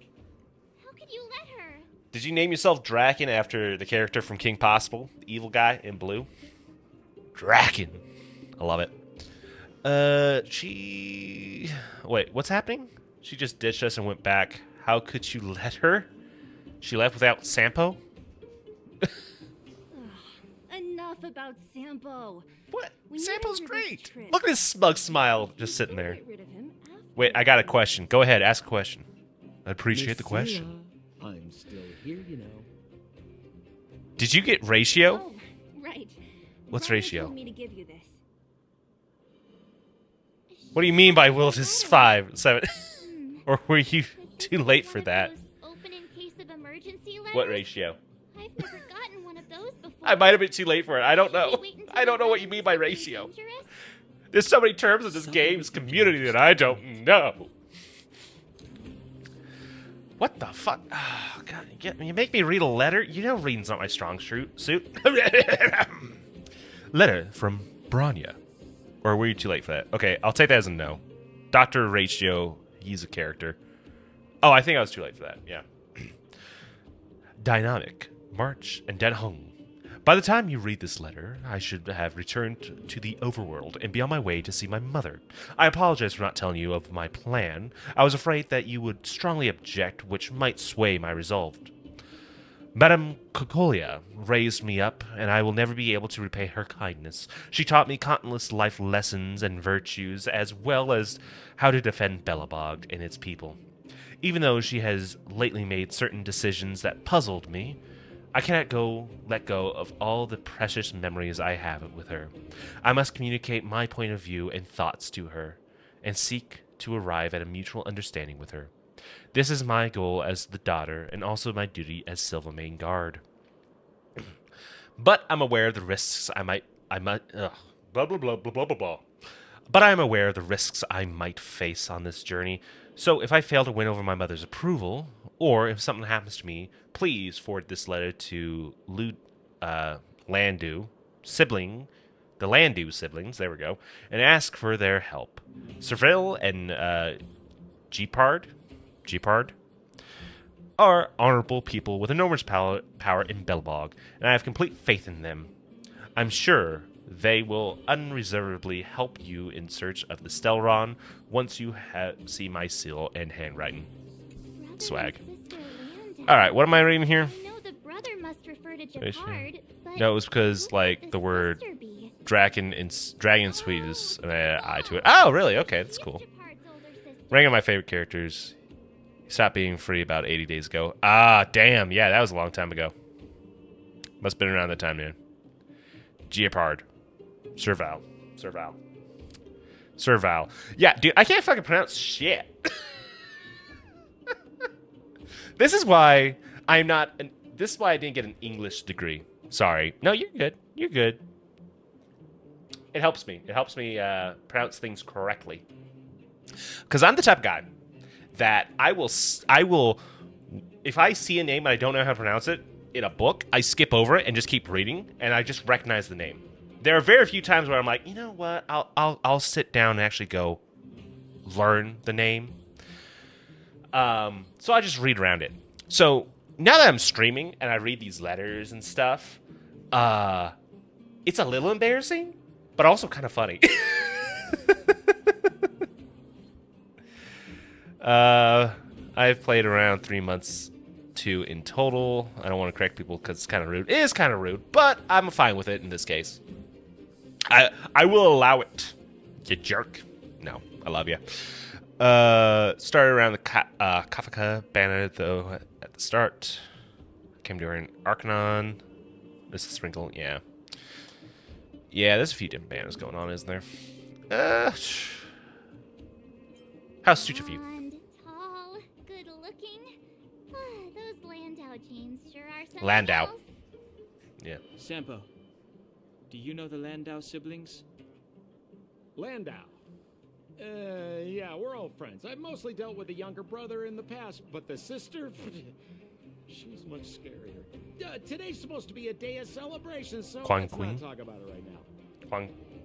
Speaker 5: How could you let her?
Speaker 1: Did you name yourself Draken after the character from King Possible? The evil guy in blue? Draken. I love it. Wait, what's happening? She just ditched us and went back. How could you let her? She left without Sampo?
Speaker 2: Enough about Sampo.
Speaker 1: What?
Speaker 2: We need
Speaker 1: Sampo's
Speaker 2: him for
Speaker 1: great.
Speaker 2: this trip.
Speaker 1: Look at his smug smile just sitting there.
Speaker 2: Get rid of him after.
Speaker 1: Wait, I got a question. Go ahead, ask a question. I appreciate the question.
Speaker 7: I'm still here, you know.
Speaker 1: Did you get ratio?
Speaker 2: Oh, right.
Speaker 1: What's
Speaker 2: Brian
Speaker 1: ratio?
Speaker 2: told me to give you this.
Speaker 1: What do you mean by Will is 5, 7? Or were you too late for that?
Speaker 5: Open in case of emergency letters?
Speaker 1: What ratio?
Speaker 5: I've never gotten one of those before.
Speaker 1: I might have been too late for it. I don't know.
Speaker 5: Should we wait until
Speaker 1: I don't
Speaker 5: the
Speaker 1: know what you
Speaker 5: weather
Speaker 1: mean by
Speaker 5: gets
Speaker 1: ratio.
Speaker 5: dangerous?
Speaker 1: There's so many terms in this game's community that I don't know. What the fuck? Oh, God, you make me read a letter? You know reading's not my strong suit. Letter from Branya. Or were you too late for that? Okay, I'll take that as a no. Dr. Ratio, he's a character. Oh, I think I was too late for that, yeah. Dynamic, March, and Den Hung. By the time you read this letter, I should have returned to the overworld and be on my way to see my mother. I apologize for not telling you of my plan. I was afraid that you would strongly object, which might sway my resolve. Madame Cocolia raised me up, and I will never be able to repay her kindness. She taught me countless life lessons and virtues, as well as how to defend Belobog and its people. Even though she has lately made certain decisions that puzzled me, I cannot let go of all the precious memories I have with her. I must communicate my point of view and thoughts to her, and seek to arrive at a mutual understanding with her. This is my goal as the daughter, and also my duty as Sylvamain Guard. But I'm aware of the risks blah blah blah blah blah blah blah. But I am aware of the risks I might face on this journey. So if I fail to win over my mother's approval, or if something happens to me, please forward this letter to Landu siblings, there we go, and ask for their help. Serville and Jeepard are honorable people with enormous power in Belobog, and I have complete faith in them. I'm sure they will unreservedly help you in search of the Stelron once you see my seal and handwriting.
Speaker 5: Brother
Speaker 1: Swag.
Speaker 5: and sister Landau.
Speaker 1: Alright, what am I reading here?
Speaker 5: I know the brother must refer to Japard, but
Speaker 1: No, it was because,
Speaker 5: who
Speaker 1: like,
Speaker 5: could
Speaker 1: the word
Speaker 5: sister be?
Speaker 1: Dragon Suite is an I to it. Oh, really? Okay, that's cool.
Speaker 5: Japard's older sister.
Speaker 1: Ranking of my favorite characters. He stopped being free about 80 days ago. Ah, damn. Yeah, that was a long time ago. Must have been around that time, man. Jeopard. Serval. Yeah, dude, I can't fucking pronounce shit. This is why this is why I didn't get an English degree. Sorry. No, you're good. You're good. It helps me. It helps me pronounce things correctly. Because I'm the type of guy that I will, if I see a name and I don't know how to pronounce it in a book, I skip over it and just keep reading, and I just recognize the name. There are very few times where I'm like, you know what, I'll sit down and actually go learn the name. So I just read around it. So now that I'm streaming and I read these letters and stuff, it's a little embarrassing, but also kind of funny. I've played around 3 months, 2 in total. I don't want to correct people because it's kind of rude. It is kind of rude, but I'm fine with it in this case. I will allow it. You jerk. No, I love you. Started around the Kafka banner, though, at the start. Came during Arcanon. This is Sprinkle, yeah. Yeah, there's a few different banners going on, isn't there? How astute of you.
Speaker 5: Blonde, tall, good looking. Those Landau genes sure are something
Speaker 1: Landau.
Speaker 5: else.
Speaker 1: Yeah.
Speaker 4: Sampo, do you know the Landau siblings?
Speaker 7: Landau. Yeah, we're old friends. I've mostly dealt with the younger brother in the past, but the sister, she's much scarier. Today's supposed to be a day of celebration, so
Speaker 1: Quan
Speaker 7: let's
Speaker 1: Queen?
Speaker 7: not talk about it right now.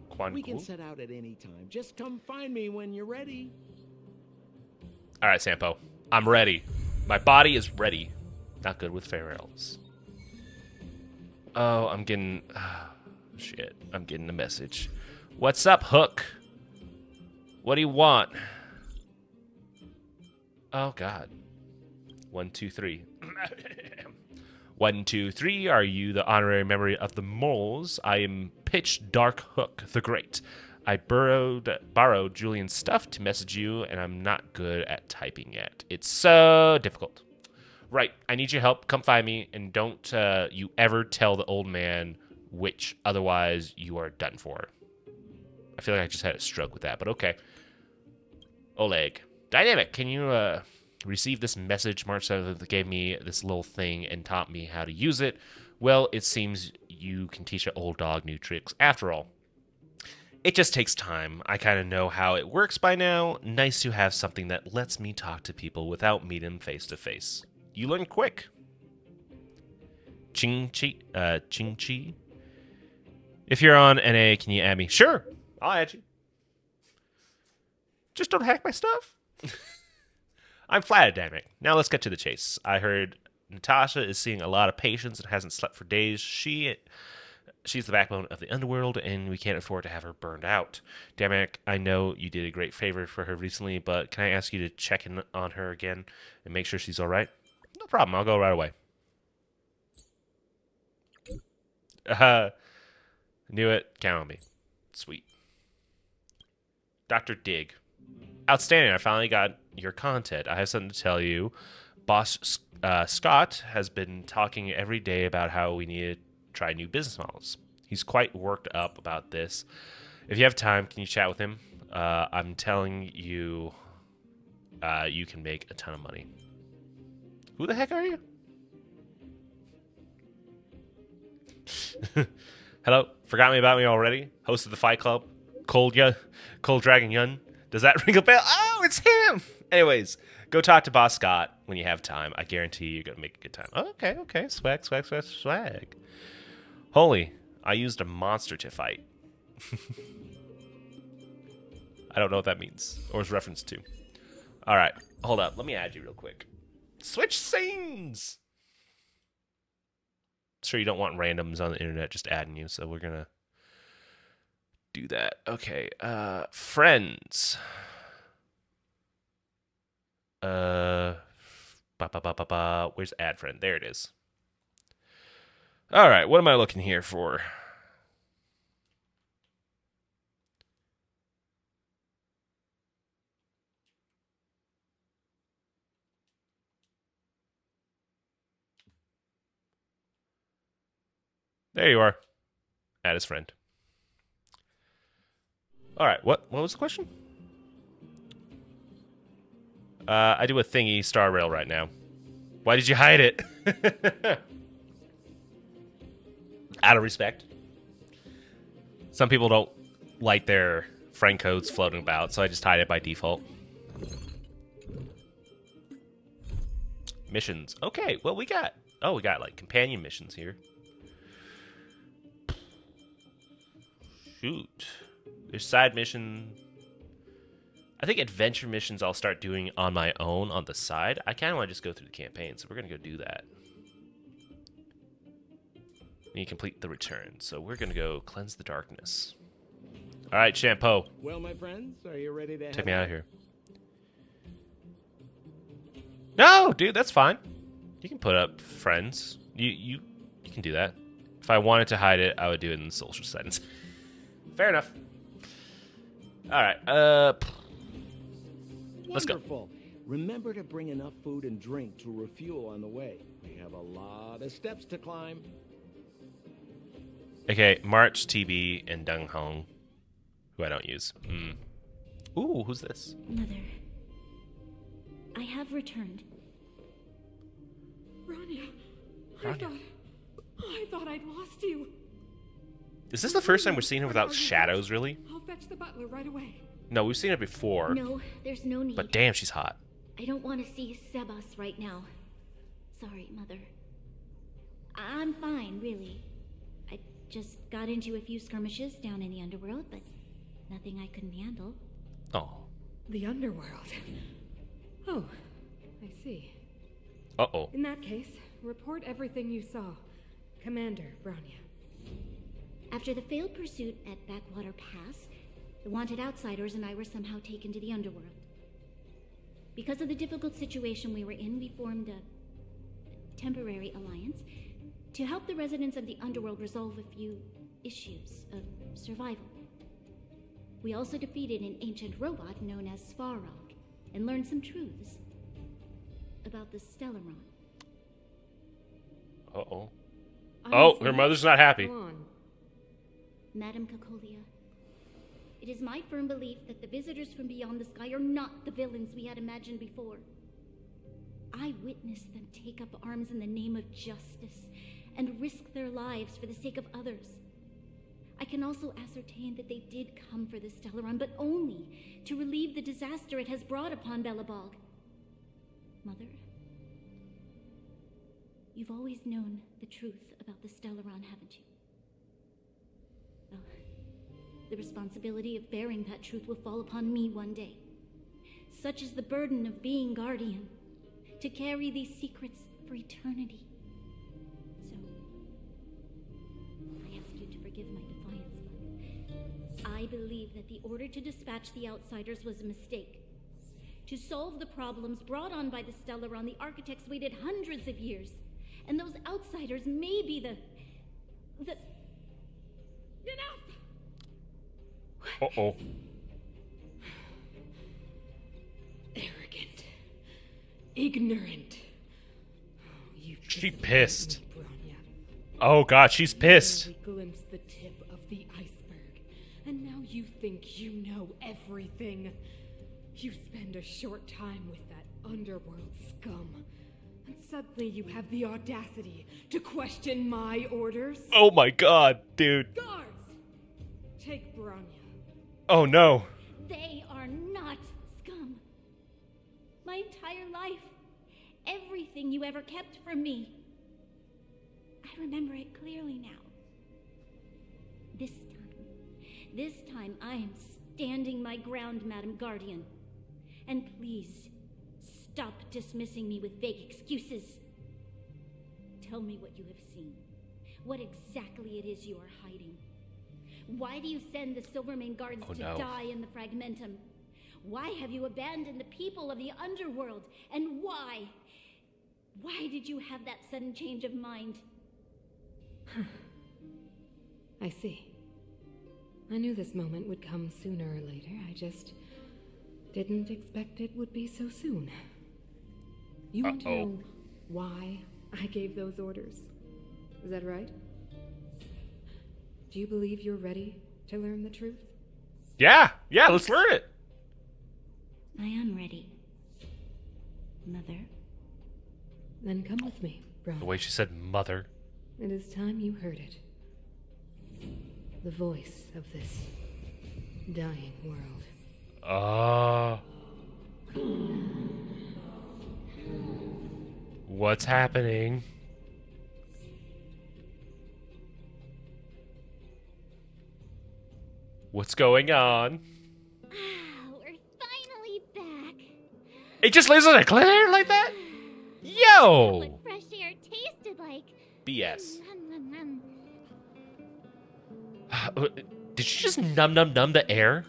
Speaker 1: Quan
Speaker 7: We can
Speaker 1: Gu?
Speaker 7: set out at any time. Just come find me when you're ready.
Speaker 1: All right, Sampo. I'm ready. My body is ready. Not good with ferals. Oh, I'm getting... shit. I'm getting a message. What's up, Hook? What do you want? Oh, God. 1, 2, 3. 1, 2, 3. Are you the honorary memory of the moles? I am Pitch Dark Hook the Great. I borrowed Julian's stuff to message you, and I'm not good at typing yet. It's so difficult. Right, I need your help. Come find me, and don't you ever tell the old man which, otherwise you are done for. I feel like I just had a stroke with that, but okay. Oleg. Dynamic, can you receive this message? March 7th gave me this little thing and taught me how to use it. Well, it seems you can teach an old dog new tricks after all. It just takes time. I kind of know how it works by now. Nice to have something that lets me talk to people without meeting them face to face. You learn quick. Ching Chi. If you're on NA, can you add me? Sure, I'll add you. Just don't hack my stuff. I'm flattered, damn it. Now let's get to the chase. I heard Natasha is seeing a lot of patients and hasn't slept for days. She's the backbone of the underworld, and we can't afford to have her burned out. Damek, I know you did a great favor for her recently, but can I ask you to check in on her again and make sure she's all right? No problem. I'll go right away. Knew it. Count on me. Sweet. Dr. Dig. Outstanding. I finally got your content. I have something to tell you. Boss Scott has been talking every day about how we need to try new business models. He's quite worked up about this. If you have time, can you chat with him? I'm telling you, you can make a ton of money. Who the heck are you? Hello? Forgot me about me already? Host of the Fight Club? Cold Dragon Yun? Does that ring a bell? Oh, it's him! Anyways, go talk to Boss Scott when you have time. I guarantee you're going to make a good time. Okay. Swag. Holy, I used a monster to fight. I don't know what that means or is referenced to. All right, hold up. Let me add you real quick. Switch scenes! Sure you don't want randoms on the internet just adding you, so we're going to do that. Okay, friends. Where's add friend? There it is. All right, what am I looking here for? There you are. Add his friend. All right, what was the question? I do a thingy Star Rail right now. Why did you hide it? Out of respect. Some people don't like their friend codes floating about, so I just hide it by default. Missions. Okay, well we got like companion missions here. Shoot. There's side mission. I think adventure missions I'll start doing on my own on the side. I kind of want to just go through the campaign, so we're going to go do that. And you complete the return. So we're going to go cleanse the darkness. All right, Shampoo.
Speaker 7: Well, my friends, are you ready to
Speaker 1: Take me out of here. No, dude, that's fine. You can put up friends. You can do that. If I wanted to hide it, I would do it in the social settings. Fair enough. All right. Let's go.
Speaker 7: Wonderful. Remember to bring enough food and drink to refuel on the way. We have a lot of steps to climb.
Speaker 1: Okay, March, TB, and Dung Hong, who I don't use. Ooh, who's this?
Speaker 5: Mother, I have returned.
Speaker 3: Rania,
Speaker 1: Rania.
Speaker 3: I thought I'd lost you.
Speaker 1: Is this the first time we're seeing her without shadows, really?
Speaker 3: I'll fetch the butler right away.
Speaker 1: No, we've seen her before.
Speaker 5: No, there's no need.
Speaker 1: But damn, she's hot.
Speaker 5: I don't want to see Sebas right now. Sorry, Mother. I'm fine, really. I just got into a few skirmishes down in the underworld, but nothing I couldn't handle.
Speaker 1: Oh.
Speaker 3: The underworld. Oh, I see.
Speaker 1: Uh-oh.
Speaker 3: In that case, report everything you saw. Commander Bronya.
Speaker 5: After the failed pursuit at Backwater Pass, the wanted outsiders and I were somehow taken to the underworld. Because of the difficult situation we were in, we formed a temporary alliance to help the residents of the underworld resolve a few issues of survival. We also defeated an ancient robot known as Svarog and learned some truths about the Stellaron.
Speaker 1: Uh-oh. Oh,
Speaker 3: Honestly,
Speaker 1: her mother's not happy.
Speaker 3: go on.
Speaker 5: Madam Cocolia, it is my firm belief that the visitors from beyond the sky are not the villains we had imagined before. I witnessed them take up arms in the name of justice and risk their lives for the sake of others. I can also ascertain that they did come for the Stellaron, but only to relieve the disaster it has brought upon Belobog. Mother, you've always known the truth about the Stellaron, haven't you? Well, the responsibility of bearing that truth will fall upon me one day. Such is the burden of being guardian, to carry these secrets for eternity. So, I ask you to forgive my defiance, but I believe that the order to dispatch the outsiders was a mistake. To solve the problems brought on by the Stellaron, the architects waited hundreds of years, and those outsiders may be the... Enough!
Speaker 1: Uh-oh.
Speaker 3: Arrogant. Ignorant.
Speaker 1: She pissed.
Speaker 3: Me, Bronya.
Speaker 1: Oh god, she's pissed.
Speaker 3: You barely glimpsed the tip of the iceberg, and now you think you know everything. You spend a short time with that underworld scum, and suddenly you have the audacity to question my orders?
Speaker 1: Oh my god, dude.
Speaker 3: Guards! Take Bronya.
Speaker 1: Oh no.
Speaker 5: They are not scum. My entire life, everything you ever kept from me. I remember it clearly now. This time I am standing my ground, Madam Guardian. And please, stop dismissing me with vague excuses. Tell me what you have seen. What exactly it is you are hiding. Why do you send the Silvermane guards to die in the Fragmentum? Why have you abandoned the people of the underworld? And why? Why did you have that sudden change of mind?
Speaker 3: I see. I knew this moment would come sooner or later. I just didn't expect it would be so soon. You want to know why I gave those orders? Is that right? Do you believe you're ready to learn the truth?
Speaker 1: Yeah, let's learn it.
Speaker 5: I am ready, Mother.
Speaker 3: Then come with me, Brown.
Speaker 1: The way she said mother.
Speaker 3: It is time you heard it. The voice of this dying world.
Speaker 1: What's happening? What's going on?
Speaker 5: We're finally back.
Speaker 1: It just lives on a cliffhanger like that? Yo!
Speaker 5: What fresh air tasted like.
Speaker 1: BS.
Speaker 5: Nom, nom, nom.
Speaker 1: Did she just numb the air?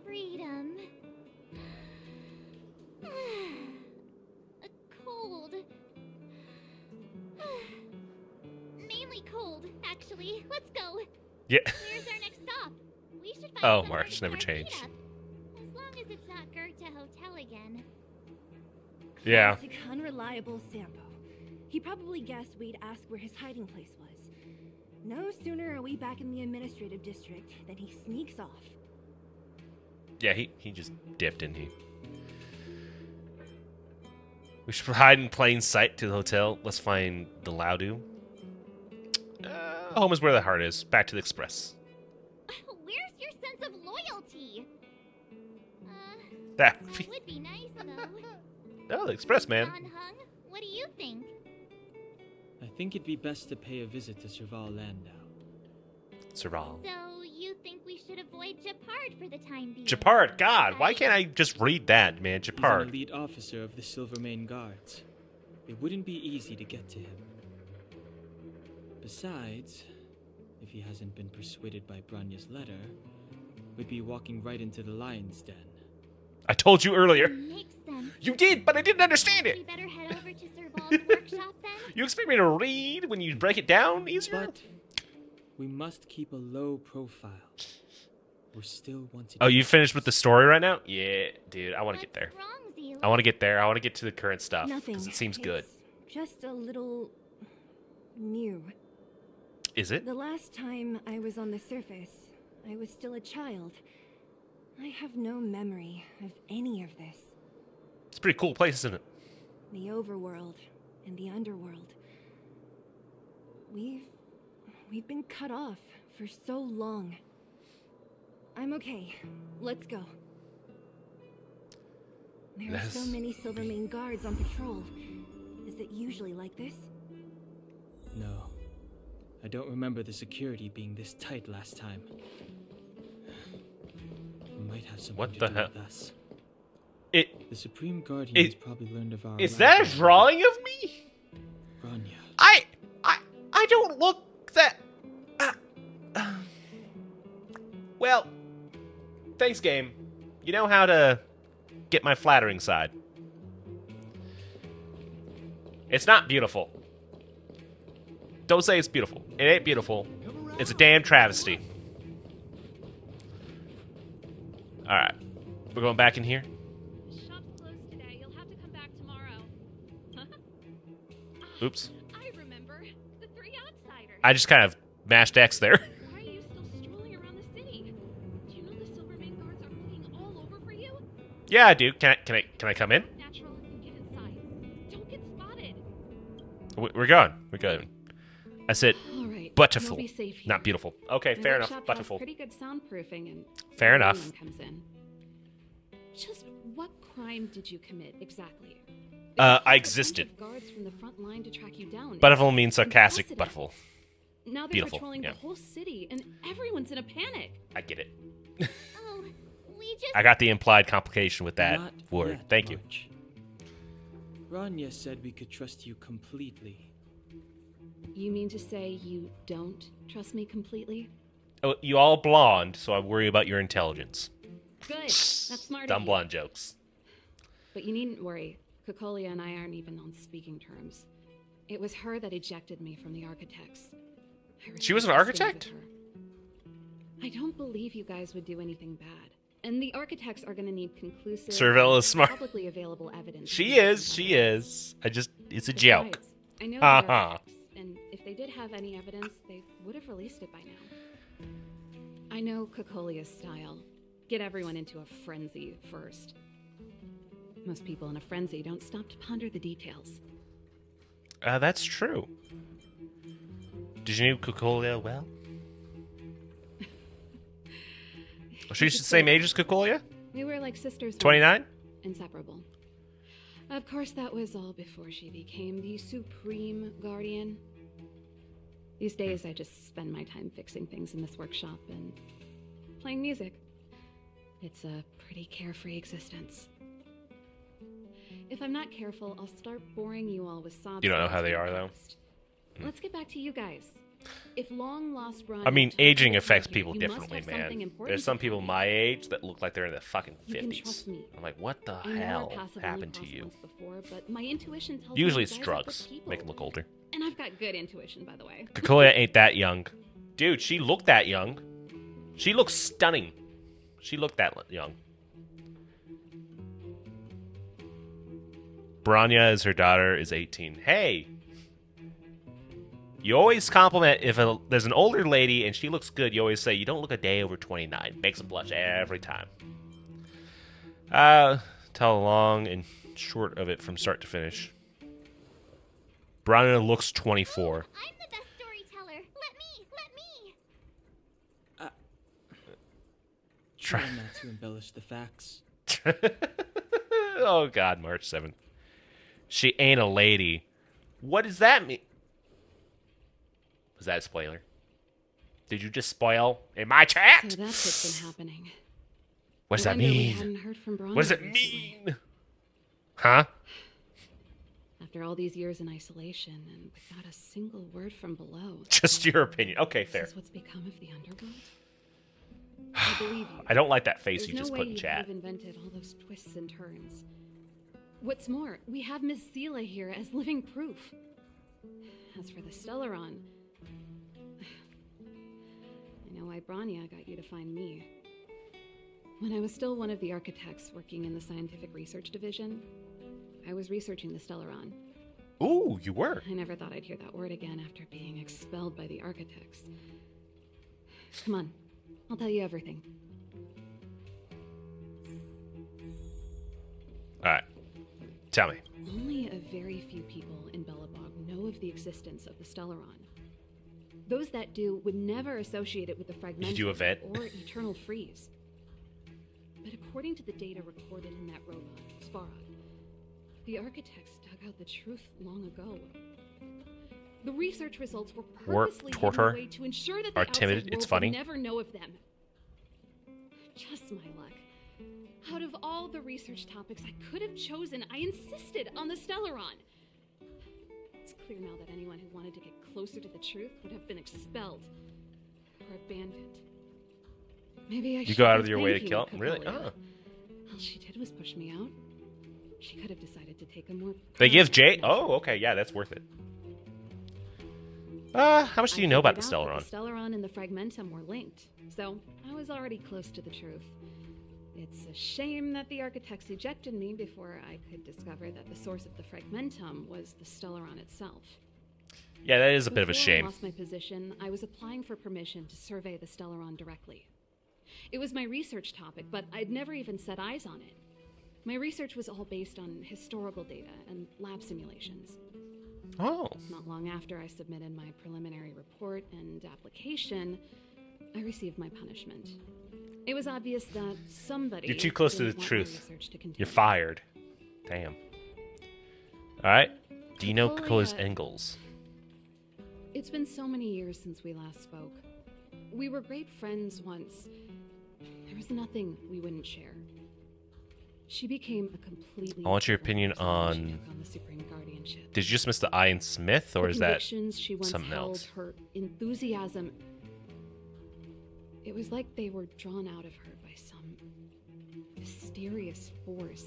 Speaker 5: Freedom. A cold. Mainly cold, actually. Let's go.
Speaker 1: Yeah.
Speaker 5: Where's our next stop? We should find
Speaker 1: Oh,
Speaker 5: somewhere
Speaker 1: March
Speaker 5: to
Speaker 1: never
Speaker 5: put our feet
Speaker 1: changed.
Speaker 5: up. As long as it's not Goethe Hotel again.
Speaker 1: Yeah.
Speaker 2: Classic unreliable Sampo. He probably guessed we'd ask where his hiding place was. No sooner are we back in the administrative district than he sneaks off.
Speaker 1: Yeah, he just dipped, didn't he? We should hide in plain sight to the hotel. Let's find the Laudu. Home is where the heart is. Back to the express.
Speaker 5: Where's your sense of loyalty?
Speaker 1: That
Speaker 5: That would be nice, though.
Speaker 1: Oh, the express man.
Speaker 5: John Hung, what do you think?
Speaker 4: I think it'd be best to pay a visit to Serval Landau.
Speaker 1: Serval.
Speaker 5: So, you think we should avoid Japard for the time being?
Speaker 1: Japard, God, why can't I just read that, man?
Speaker 4: He's an
Speaker 1: Japard.
Speaker 4: elite officer of the Silvermane Guards. It wouldn't be easy to get to him. Besides, if he hasn't been persuaded by Branya's letter, we'd be walking right into the lion's den.
Speaker 1: I told you earlier.
Speaker 5: Makes sense.
Speaker 1: You did, but I didn't understand
Speaker 5: We
Speaker 1: it.
Speaker 5: better head over to Serval's workshop then?
Speaker 1: You expect me to read when you break it down easier?
Speaker 4: But we must keep a low profile. We're still wanted.
Speaker 1: Oh, you finished with the story right now? Yeah, dude, I want to get there.
Speaker 5: What's wrong, Zila?
Speaker 1: I want to get there. I want to get to the current stuff.
Speaker 2: Nothing.
Speaker 1: Because it seems good.
Speaker 2: It's just a little new.
Speaker 1: Is it?
Speaker 2: The last time I was on the surface, I was still a child. I have no memory of any of this.
Speaker 1: It's a pretty cool place, isn't it?
Speaker 2: The overworld and the underworld. We've been cut off for so long. I'm okay. Let's go. There are so many Silvermane guards on patrol. Is it usually like this?
Speaker 4: No. I don't remember the security being this tight last time. We might have something
Speaker 1: What
Speaker 4: to
Speaker 1: the
Speaker 4: do
Speaker 1: hell?
Speaker 4: with us.
Speaker 1: It
Speaker 4: The Supreme Guardians probably learned of our
Speaker 1: is that a
Speaker 4: arrival.
Speaker 1: drawing of me?
Speaker 4: Branya.
Speaker 1: I don't look that. Well, thanks, game. You know how to get my flattering side. It's not beautiful. Don't say it's beautiful. It ain't beautiful. It's a damn travesty. Alright. We're going back in here.
Speaker 9: The shop's closed today. You'll have to come back tomorrow.
Speaker 1: Oops.
Speaker 9: I remember. The three outsiders.
Speaker 1: I just kind of mashed X there.
Speaker 9: Why are you still strolling around the city? Do you know the Silvermane guards are looking all over for you?
Speaker 1: Yeah, I do. Can I come in?
Speaker 9: Natural, get inside. Don't get spotted.
Speaker 1: We're going. We're going. I said
Speaker 3: All right.
Speaker 1: beautiful,
Speaker 3: You'll be safe here.
Speaker 1: not beautiful. Okay,
Speaker 3: My
Speaker 1: fair enough.
Speaker 3: workshop has
Speaker 1: Beautiful.
Speaker 3: pretty good soundproofing and
Speaker 1: Fair
Speaker 3: no
Speaker 1: enough.
Speaker 3: one comes in. Just what crime did you commit exactly?
Speaker 1: I existed.
Speaker 3: Guards from the front line to track you down.
Speaker 1: Beautiful means sarcastic.
Speaker 3: Unprecedented.
Speaker 1: Beautiful.
Speaker 3: Now they're
Speaker 1: Beautiful,
Speaker 3: patrolling
Speaker 1: yeah.
Speaker 3: the whole city, and everyone's in a panic.
Speaker 1: I get it.
Speaker 5: Oh, we just...
Speaker 1: I got the implied complication with that
Speaker 4: Not
Speaker 1: word.
Speaker 4: yet,
Speaker 1: Thank you.
Speaker 4: March. Branya said we could trust you completely.
Speaker 3: You mean to say you don't trust me completely?
Speaker 1: Oh, you all blonde, so I worry about your intelligence.
Speaker 3: Good. That's smart of
Speaker 1: Dumb
Speaker 3: you.
Speaker 1: blonde jokes.
Speaker 3: But you needn't worry. Kokolia and I aren't even on speaking terms. It was her that ejected me from the architects.
Speaker 1: She was an
Speaker 3: refused to stay
Speaker 1: architect?
Speaker 3: with her. I don't believe you guys would do anything bad. And the architects are going to need conclusive,
Speaker 1: Serval is smart.
Speaker 3: publicly available evidence.
Speaker 1: She is. She is. It's a joke.
Speaker 3: Besides, I know
Speaker 1: Ha
Speaker 3: they're
Speaker 1: ha.
Speaker 3: architects, and if they did have any evidence, they would have released it by now. I know Kokolia's style. Get everyone into a frenzy first. Most people in a frenzy don't stop to ponder the details.
Speaker 1: That's true. Did you know Kokolia well? She's the same age as Kokolia?
Speaker 3: We were like sisters. once.
Speaker 1: 29?
Speaker 3: Inseparable. Of course, that was all before she became the Supreme Guardian. These days, I just spend my time fixing things in this workshop and playing music. It's a pretty carefree existence. If I'm not careful, I'll start boring you all with sob
Speaker 1: You don't know
Speaker 3: stories
Speaker 1: how they
Speaker 3: from
Speaker 1: are,
Speaker 3: the
Speaker 1: though?
Speaker 3: past. Let's get back to you guys. If long lost Brian,
Speaker 1: I mean,
Speaker 3: told you
Speaker 1: aging
Speaker 3: to
Speaker 1: affects
Speaker 3: come here,
Speaker 1: people
Speaker 3: you must
Speaker 1: differently,
Speaker 3: have something
Speaker 1: man.
Speaker 3: important
Speaker 1: There's
Speaker 3: to
Speaker 1: some
Speaker 3: tell
Speaker 1: people
Speaker 3: me.
Speaker 1: my age that look like they're in the fucking
Speaker 3: You can
Speaker 1: 50s.
Speaker 3: trust me.
Speaker 1: I'm like, what the
Speaker 3: I know
Speaker 1: hell
Speaker 3: our paths have only
Speaker 1: happened to
Speaker 3: crossed
Speaker 1: you?
Speaker 3: once before, but my intuition tells
Speaker 1: Usually
Speaker 3: me
Speaker 1: it's
Speaker 3: you guys are good
Speaker 1: drugs.
Speaker 3: people.
Speaker 1: Make them look older.
Speaker 3: And I've got good intuition, by the way.
Speaker 1: Kokolia ain't that young. Dude, she looked that young. She looks stunning. She looked that young. Branya, as her daughter, is 18. Hey! You always compliment if there's an older lady and she looks good, you always say, you don't look a day over 29. Makes them blush every time. Tell long and short of it from start to finish. Branya looks 24.
Speaker 5: I'm the best storyteller. Let me.
Speaker 4: Try not to embellish the facts.
Speaker 1: Oh God, March 7th. She ain't a lady. What does that mean? Was that a spoiler? Did you just spoil in my chat?
Speaker 3: So that's what's been happening.
Speaker 1: What does
Speaker 3: I
Speaker 1: that
Speaker 3: wonder we
Speaker 1: mean?
Speaker 3: hadn't heard from Bronny
Speaker 1: What does it
Speaker 3: recently.
Speaker 1: mean? Huh?
Speaker 3: After all these years in isolation and without a single word from below.
Speaker 1: Just your opinion. Okay, fair.
Speaker 3: This is what's become of the underworld? I believe you.
Speaker 1: I don't like that face
Speaker 3: There's
Speaker 1: you
Speaker 3: no
Speaker 1: just
Speaker 3: way
Speaker 1: put in
Speaker 3: you
Speaker 1: chat.
Speaker 3: could have invented all those twists and turns. What's more, we have Miss Sela here as living proof. As for the Stellaron, I know why Branya got you to find me. When I was still one of the architects working in the scientific research division, I was researching the Stellaron.
Speaker 1: Ooh, you were.
Speaker 3: I never thought I'd hear that word again after being expelled by the architects. Come on, I'll tell you everything.
Speaker 1: All right. Tell me.
Speaker 3: Only a very few people in Belobog know of the existence of the Stellaron. Those that do would never associate it with the fragmentum
Speaker 1: do a vet?
Speaker 3: or eternal freeze. But according to the data recorded in that robot, Svarog, the architects dug out the truth long ago. The research results were purposely hidden
Speaker 1: Tortor
Speaker 3: away to ensure that the
Speaker 1: are
Speaker 3: outside
Speaker 1: timid.
Speaker 3: world
Speaker 1: It's funny.
Speaker 3: would never know of them. Just my luck. Out of all the research topics I could have chosen, I insisted on the Stellaron. It's clear now that anyone who wanted to get closer to the truth would have been expelled or abandoned. Maybe I should
Speaker 1: You go out of
Speaker 3: be
Speaker 1: your way to
Speaker 3: thanking
Speaker 1: kill him? Really?
Speaker 3: Cocolia.
Speaker 1: Oh.
Speaker 3: All she did was push me out. She could have decided to take a more.
Speaker 1: They give
Speaker 3: permanent
Speaker 1: Jay.
Speaker 3: measure.
Speaker 1: Oh, okay. Yeah, that's worth it. How much do you know about the
Speaker 3: figured out
Speaker 1: Stellaron?
Speaker 3: that the Stellaron and the Fragmentum were linked, so I was already close to the truth. It's a shame that the architects ejected me before I could discover that the source of the Fragmentum was the Stellaron itself.
Speaker 1: Yeah, that is a bit of a
Speaker 3: Before I
Speaker 1: shame.
Speaker 3: lost my position, I was applying for permission to survey the Stellaron directly. It was my research topic, but I'd never even set eyes on it. My research was all based on historical data and lab simulations.
Speaker 1: Oh.
Speaker 3: Not long after I submitted my preliminary report and application, I received my punishment. It was obvious that somebody
Speaker 1: You're too close to
Speaker 3: didn't
Speaker 1: the
Speaker 3: want my
Speaker 1: truth.
Speaker 3: research to continue.
Speaker 1: You're fired. Damn. All right. Do you know Cocolia's
Speaker 3: Cocolia-
Speaker 1: angles?
Speaker 3: It's been so many years since we last spoke. We were great friends once. There was nothing we wouldn't share. She became a completely.
Speaker 1: I want your
Speaker 3: different
Speaker 1: opinion
Speaker 3: person when she
Speaker 1: on-
Speaker 3: took on the Supreme Guardianship.
Speaker 1: Did you just miss the Iron Smith, or
Speaker 3: The
Speaker 1: is that
Speaker 3: convictions she once
Speaker 1: something
Speaker 3: held,
Speaker 1: else?
Speaker 3: her enthusiasm. It was like they were drawn out of her by some mysterious force.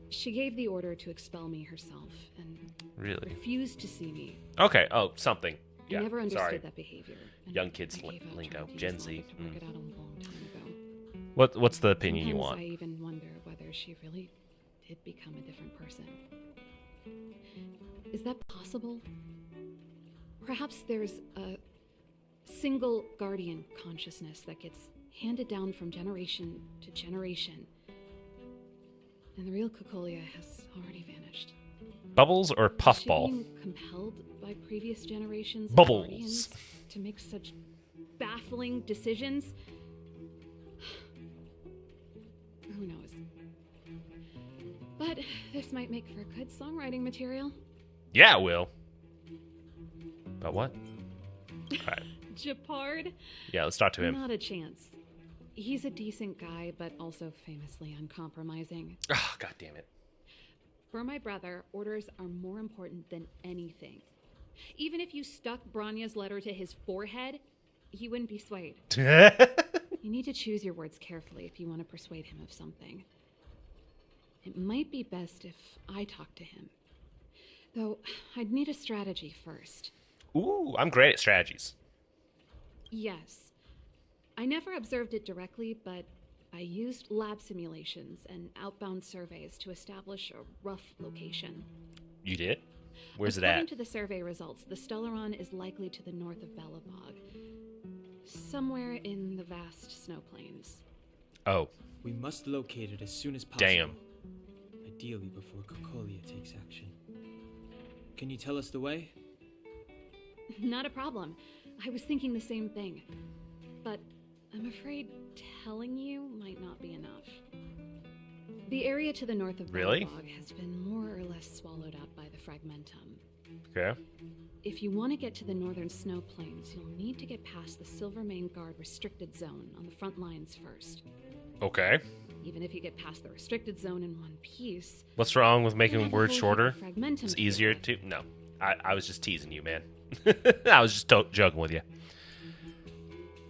Speaker 3: She gave the order to expel me herself and
Speaker 1: Really?
Speaker 3: refused to see me.
Speaker 1: Okay. Oh, something.
Speaker 3: I
Speaker 1: Yeah.
Speaker 3: never understood
Speaker 1: Sorry.
Speaker 3: that behavior. and
Speaker 1: Young kids
Speaker 3: I gave up
Speaker 1: lingo.
Speaker 3: trying to use
Speaker 1: Gen Z.
Speaker 3: logic to work it out a long time ago.
Speaker 1: What's the opinion you
Speaker 3: Sometimes
Speaker 1: want?
Speaker 3: I even wonder whether she really did become a different person. Is that possible? Perhaps there's a single guardian consciousness that gets handed down from generation to generation. And the real Cocolia has already vanished.
Speaker 1: Bubbles or
Speaker 3: Is she
Speaker 1: puffball?
Speaker 3: being compelled by previous generations of
Speaker 1: Bubbles.
Speaker 3: guardians to make such baffling decisions? Who knows? But this might make for good songwriting material.
Speaker 1: Yeah, it will. But what? All right.
Speaker 3: Japard?
Speaker 1: Yeah, let's talk to him.
Speaker 3: Not a chance. He's a decent guy, but also famously uncompromising.
Speaker 1: Ah, God damn it.
Speaker 3: For my brother, orders are more important than anything. Even if you stuck Branya's letter to his forehead, he wouldn't be swayed. You need to choose your words carefully if you want to persuade him of something. It might be best if I talk to him. Though, I'd need a strategy first.
Speaker 1: Ooh, I'm great at strategies.
Speaker 3: Yes. I never observed it directly, but I used lab simulations and outbound surveys to establish a rough location.
Speaker 1: You did? Where's it
Speaker 3: According
Speaker 1: at?
Speaker 3: to the survey results, the Stellaron is likely to the north of Belobog. Somewhere in the vast snow plains.
Speaker 1: Oh,
Speaker 4: We must locate it as soon as possible.
Speaker 1: damn.
Speaker 4: Ideally before Cocolia takes action. Can you tell us the way?
Speaker 3: Not a problem. I was thinking the same thing. But I'm afraid telling you might not be enough. The area to the north of
Speaker 1: Really?
Speaker 3: Belobog has been more or less swallowed up by the Fragmentum.
Speaker 1: Okay.
Speaker 3: If you want to get to the northern snow plains, you'll need to get past the Silvermane Guard restricted zone on the front lines first.
Speaker 1: Okay.
Speaker 3: Even if you get past the restricted zone in one piece,
Speaker 1: What's wrong with
Speaker 3: you'll
Speaker 1: making
Speaker 3: have a
Speaker 1: words
Speaker 3: whole heap
Speaker 1: shorter?
Speaker 3: of Fragmentum
Speaker 1: It's
Speaker 3: to deal
Speaker 1: easier
Speaker 3: with.
Speaker 1: to... No. I was just teasing you, man. I was just joking with you.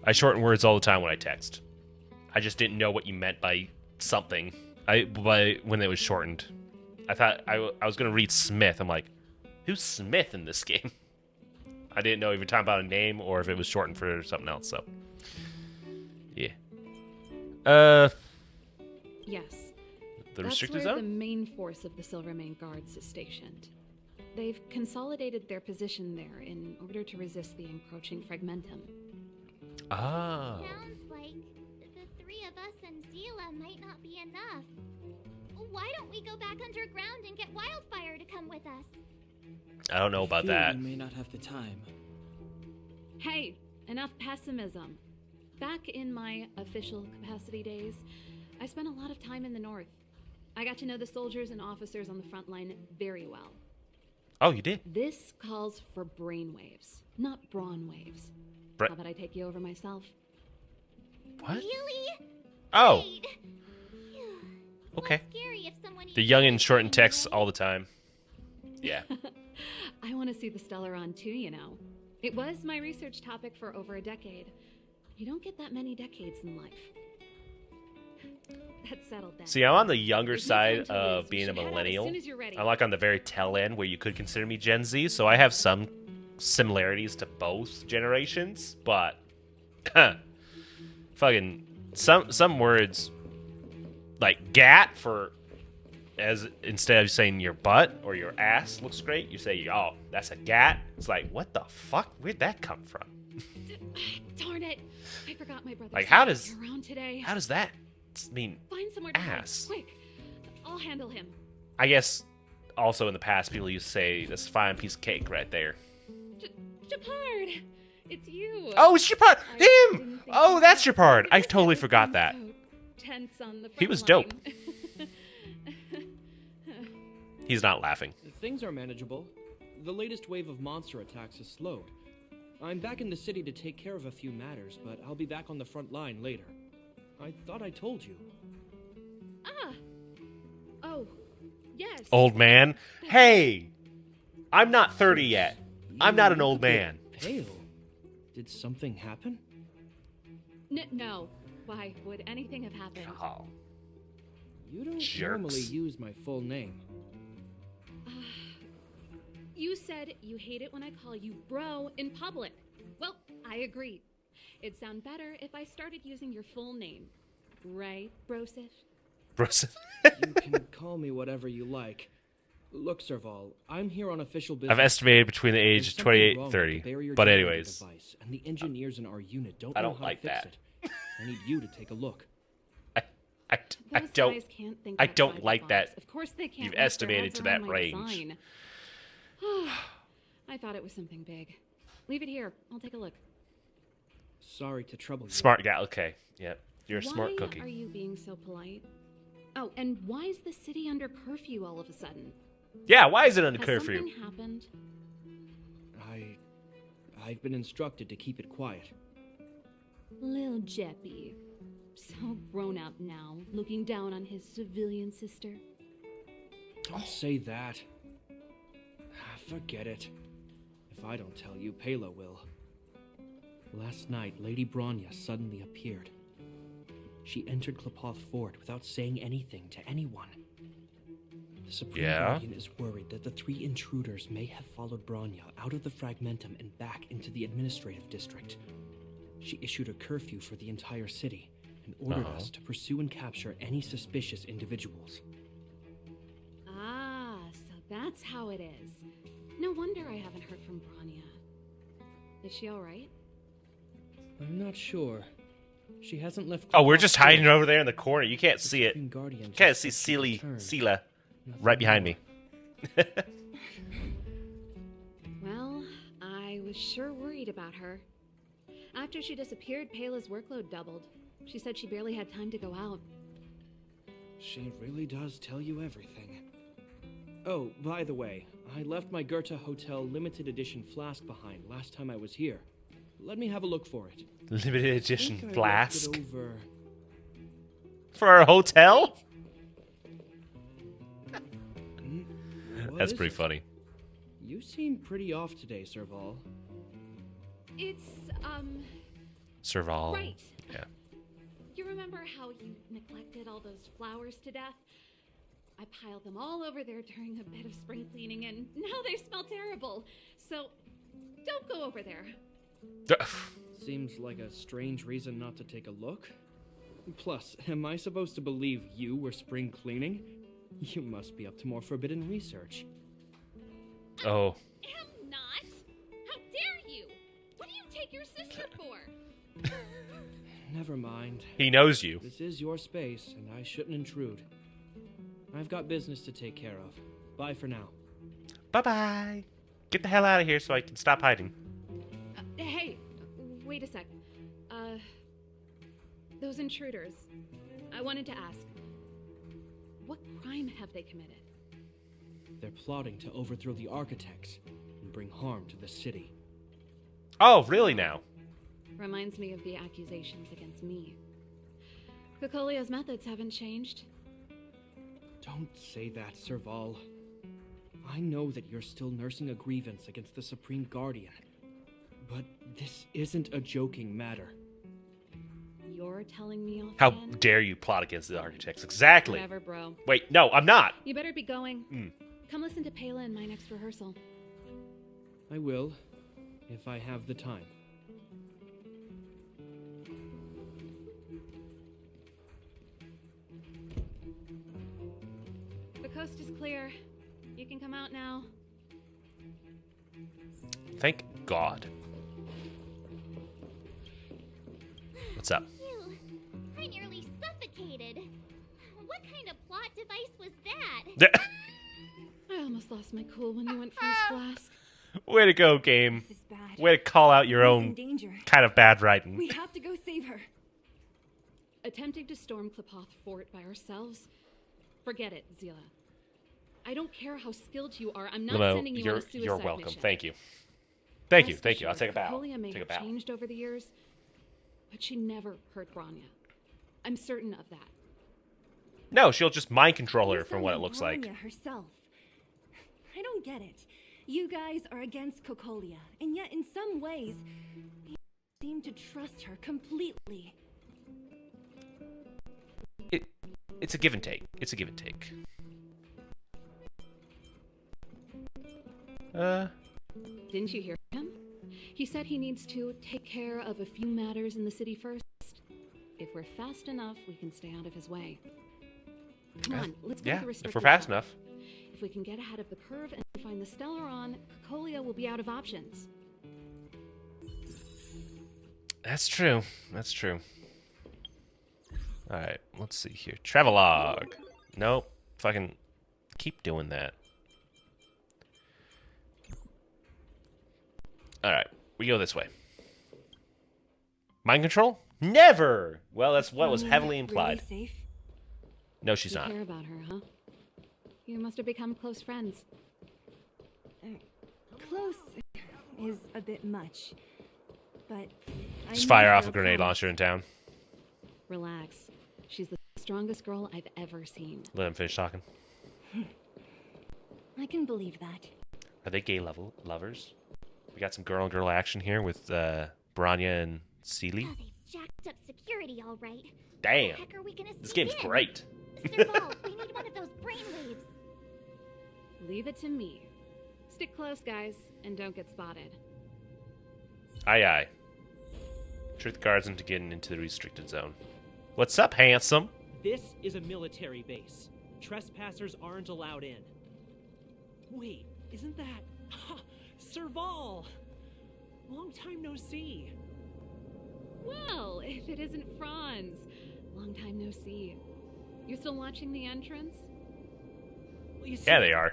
Speaker 1: I shorten words all the time when I text. I just didn't know what you meant by something. By when it was shortened. I thought I was going to read Smith. I'm like, who's Smith in this game? I didn't know if you were talking about a name or if it was shortened for something else, so. Yeah.
Speaker 3: Yes.
Speaker 1: The
Speaker 3: That's
Speaker 1: restricted
Speaker 3: where
Speaker 1: zone?
Speaker 3: the main force of the Silvermane Guards is stationed. They've consolidated their position there in order to resist the encroaching Fragmentum.
Speaker 1: Oh.
Speaker 5: Sounds like the three of us and Zila might not be enough. Why don't we go back underground and get Wildfire to come with us?
Speaker 1: I don't know about
Speaker 4: Fear
Speaker 1: that.
Speaker 4: We may not have the time.
Speaker 3: Hey, enough pessimism. Back in my official capacity days, I spent a lot of time in the north. I got to know the soldiers and officers on the front line very well.
Speaker 1: Oh, you did?
Speaker 3: This calls for brainwaves, not brawn waves.
Speaker 1: Bra-
Speaker 3: How about I take you over myself?
Speaker 1: What?
Speaker 5: Really?
Speaker 1: Oh,
Speaker 5: Great. Phew. It's
Speaker 1: okay.
Speaker 5: less scary if someone
Speaker 1: The
Speaker 5: eats
Speaker 1: young
Speaker 5: my
Speaker 1: and shortened
Speaker 5: brain,
Speaker 1: texts
Speaker 5: right?
Speaker 1: all the time. Yeah.
Speaker 3: I want to see the Stellaron too, you know. It was my research topic for over a decade. You don't get that many decades in life. That's settled then.
Speaker 1: See, I'm on the younger
Speaker 3: There's no
Speaker 1: side
Speaker 3: time to
Speaker 1: of
Speaker 3: lose. We
Speaker 1: being a
Speaker 3: should head out as
Speaker 1: millennial.
Speaker 3: soon as you're ready.
Speaker 1: I'm like on the very tail end where you could consider me Gen Z, so I have some similarities to both generations, but fucking some words like gat for as instead of saying your butt or your ass looks great, you say, oh, that's a gat. It's like, what the fuck? Where'd that come from?
Speaker 3: Darn it! I forgot my brother's
Speaker 1: Like, how
Speaker 3: not
Speaker 1: does-
Speaker 3: around today.
Speaker 1: How does that mean?
Speaker 3: Find somewhere to hide.
Speaker 1: ass?
Speaker 3: Quick! I'll handle him.
Speaker 1: I guess also in the past people used to say this fine piece of cake right there.
Speaker 3: Shepard! It's you!
Speaker 1: Oh, it's Shepard!
Speaker 3: I didn't
Speaker 1: Him!
Speaker 3: think
Speaker 1: Oh,
Speaker 3: you
Speaker 1: that's
Speaker 3: would.
Speaker 1: Shepard. I
Speaker 3: Because
Speaker 1: totally
Speaker 3: it
Speaker 1: forgot
Speaker 3: was
Speaker 1: that.
Speaker 3: so tense on the
Speaker 1: He
Speaker 3: front
Speaker 1: was dope.
Speaker 3: line.
Speaker 1: He's not laughing.
Speaker 4: Things are manageable. The latest wave of monster attacks has slowed. I'm back in the city to take care of a few matters, but I'll be back on the front line later. I thought I told you.
Speaker 3: Ah! Oh, yes.
Speaker 1: Old man. Hey! I'm not 30 yet. I'm not an old man.
Speaker 4: Pale. Did something happen?
Speaker 3: No. Why would anything have happened?
Speaker 1: Oh.
Speaker 4: You don't
Speaker 1: Jerks.
Speaker 4: normally use my full name.
Speaker 3: You said you hate it when I call you bro in public. Well, I agree. It'd sound better if I started using your full name. Right, Brosif?
Speaker 1: Bruce.
Speaker 4: You can call me whatever you like. Look, Serval, I'm here on official business.
Speaker 1: I've estimated between the age
Speaker 4: There's
Speaker 1: of
Speaker 4: something
Speaker 1: 28
Speaker 4: wrong
Speaker 1: and
Speaker 4: with
Speaker 1: 30.
Speaker 4: the barrier
Speaker 1: But
Speaker 4: generator
Speaker 1: anyways,
Speaker 4: device, and the engineers in our unit don't
Speaker 1: I
Speaker 4: know
Speaker 1: don't
Speaker 4: how
Speaker 1: like
Speaker 4: to fix
Speaker 1: that.
Speaker 4: it. I need you to take a look.
Speaker 1: I
Speaker 3: Those
Speaker 1: don't.
Speaker 3: guys can't think
Speaker 1: I don't
Speaker 3: outside the
Speaker 1: like
Speaker 3: box.
Speaker 1: that
Speaker 3: Of course they can't.
Speaker 1: you've
Speaker 3: wrap their
Speaker 1: estimated
Speaker 3: heads
Speaker 1: to
Speaker 3: around
Speaker 1: that
Speaker 3: my
Speaker 1: range.
Speaker 3: design. I thought it was something big. Leave it here. I'll take a look.
Speaker 4: Sorry to trouble you.
Speaker 1: Smart guy. Okay. Yep. You're a smart
Speaker 3: Why
Speaker 1: cookie.
Speaker 3: are you being so polite? Oh, and why is the city under curfew all of a sudden?
Speaker 1: Yeah, why is it under
Speaker 3: Has
Speaker 1: curfew?
Speaker 3: something happened?
Speaker 4: I've been instructed to keep it quiet.
Speaker 3: Lil Jeppy. So grown up now, looking down on his civilian sister.
Speaker 4: Don't say that. Forget it. If I don't tell you, Pela will. Last night, Lady Bronya suddenly appeared. She entered Klapoth Fort without saying anything to anyone. The Supreme Guardian is worried that the three intruders may have followed Bronya out of the Fragmentum and back into the administrative district. She issued a curfew for the entire city and ordered us to pursue and capture any suspicious individuals.
Speaker 3: Ah, so that's how it is. No wonder I haven't heard from Bronya. Is she alright?
Speaker 4: I'm not sure. She hasn't left.
Speaker 1: Oh, we're
Speaker 4: Klapoth
Speaker 1: just
Speaker 4: Fort.
Speaker 1: hiding over there in the corner. You can't
Speaker 4: The
Speaker 1: see it.
Speaker 4: Supreme Guardian
Speaker 1: You can't
Speaker 4: just
Speaker 1: see
Speaker 4: said she'd return.
Speaker 1: Sela
Speaker 4: Nothing
Speaker 1: right behind
Speaker 4: more.
Speaker 1: me.
Speaker 3: Well, I was sure worried about her. After she disappeared, Pela's workload doubled. She said she barely had time to go out.
Speaker 4: She really does tell you everything. Oh, by the way, I left my Goethe Hotel limited edition flask behind last time I was here. Let me have a look for it.
Speaker 1: Limited
Speaker 4: I
Speaker 1: edition
Speaker 4: think I
Speaker 1: flask
Speaker 4: left it over.
Speaker 1: for our hotel.
Speaker 4: What
Speaker 1: That's
Speaker 4: is
Speaker 1: pretty
Speaker 4: it?
Speaker 1: funny.
Speaker 4: You seem pretty off today, Serval.
Speaker 3: It's,
Speaker 1: Serval.
Speaker 3: right.
Speaker 1: Yeah.
Speaker 3: You remember how you neglected all those flowers to death? I piled them all over there during a bit of spring cleaning, and now they smell terrible. So, don't go over there.
Speaker 4: Seems like a strange reason not to take a look. Plus, am I supposed to believe you were spring cleaning? You must be up to more forbidden research.
Speaker 1: Oh.
Speaker 3: Am not. How dare you? What do you take your sister for?
Speaker 4: Never mind.
Speaker 1: He knows you.
Speaker 4: This is your space, and I shouldn't intrude. I've got business to take care of. Bye for now.
Speaker 1: Bye-bye. Get the hell out of here so I can stop hiding.
Speaker 3: Hey, wait a sec. Those intruders. I wanted to ask, what crime have they committed?
Speaker 4: They're plotting to overthrow the architects and bring harm to the city.
Speaker 1: Oh, really now?
Speaker 3: Reminds me of the accusations against me. Cocolia's methods haven't changed.
Speaker 4: Don't say that, Serval. I know that you're still nursing a grievance against the Supreme Guardian. But this isn't a joking matter.
Speaker 3: You're telling me off
Speaker 1: How
Speaker 3: again?
Speaker 1: dare you plot against the architects? Exactly.
Speaker 3: Whatever, bro.
Speaker 1: Wait, no, I'm not.
Speaker 3: You better be going. Come listen to Pela in my next rehearsal.
Speaker 4: I will, if I have the time.
Speaker 3: The coast is clear. You can come out now.
Speaker 1: Thank God. What's up?
Speaker 5: Phew, I nearly suffocated. What kind of plot device was that?
Speaker 3: I almost lost my cool when you went for his flask.
Speaker 1: Way to go, game.
Speaker 2: This is bad.
Speaker 1: Way to call out your
Speaker 2: She's in
Speaker 1: own
Speaker 2: danger.
Speaker 1: kind of bad writing.
Speaker 2: We have to go save her.
Speaker 3: Attempting to storm Klipoth Fort by ourselves? Forget it, Zila. I don't care how skilled you are. I'm not
Speaker 1: Limo,
Speaker 3: sending you on a suicide
Speaker 1: you're welcome.
Speaker 3: mission.
Speaker 1: Thank you. Thank you.
Speaker 3: Rest
Speaker 1: Thank you. I'll
Speaker 3: assured,
Speaker 1: take a bow.
Speaker 3: Cocolia may
Speaker 1: Take a
Speaker 3: have
Speaker 1: bow.
Speaker 3: changed over the years, but she never hurt Grania. I'm certain of that.
Speaker 1: No, she'll just mind control her
Speaker 2: You
Speaker 1: from
Speaker 2: sound
Speaker 1: what it looks like.
Speaker 2: Grania herself. I don't get it. You guys are against Cocolia, and yet in some ways, you seem to trust her completely.
Speaker 1: It's a give and take. It's a give and take.
Speaker 3: Didn't you hear him? He said he needs to take care of a few matters in the city first. If we're fast enough, we can stay out of his way. Come on, let's go to
Speaker 1: Yeah,
Speaker 3: the
Speaker 1: if
Speaker 3: restricted
Speaker 1: we're fast
Speaker 3: zone.
Speaker 1: enough.
Speaker 3: If we can get ahead of the curve and find the Stellaron, Cocolia will be out of options.
Speaker 1: That's true. That's true. Alright, let's see here. Travelogue. Nope. Fucking keep doing that. Alright, we go this way. Mind control? Never! Well, that's what was
Speaker 2: Grania
Speaker 1: heavily implied.
Speaker 2: Really safe?
Speaker 1: No, she's
Speaker 3: You
Speaker 1: not.
Speaker 3: care about her, huh? You must have become close friends.
Speaker 2: Close is a bit much, but I
Speaker 1: Just
Speaker 2: need
Speaker 1: fire
Speaker 2: her
Speaker 1: off a grenade
Speaker 2: promise.
Speaker 1: launcher in town.
Speaker 3: Relax. She's the strongest girl I've ever seen.
Speaker 1: Let him finish talking.
Speaker 2: I can believe that.
Speaker 1: Are they gay lovers? We got some girl-on-girl action here with Branya and Seely.
Speaker 5: Oh, they jacked up security all right.
Speaker 1: Damn.
Speaker 5: How the heck are we gonna
Speaker 1: This
Speaker 5: sneak
Speaker 1: game's
Speaker 5: in?
Speaker 1: great.
Speaker 5: Serval, we need one of those brainwaves.
Speaker 3: Leave it to me. Stick close, guys, and don't get spotted.
Speaker 1: Aye, aye. Trick the guards into getting into the restricted zone. What's up, handsome?
Speaker 10: This is a military base. Trespassers aren't allowed in. Wait, isn't that... Ha! Serval! Long time no see.
Speaker 3: Well, if it isn't Franz. Long time no see. You're still watching the entrance?
Speaker 10: Well, you see,
Speaker 1: Yeah, they are.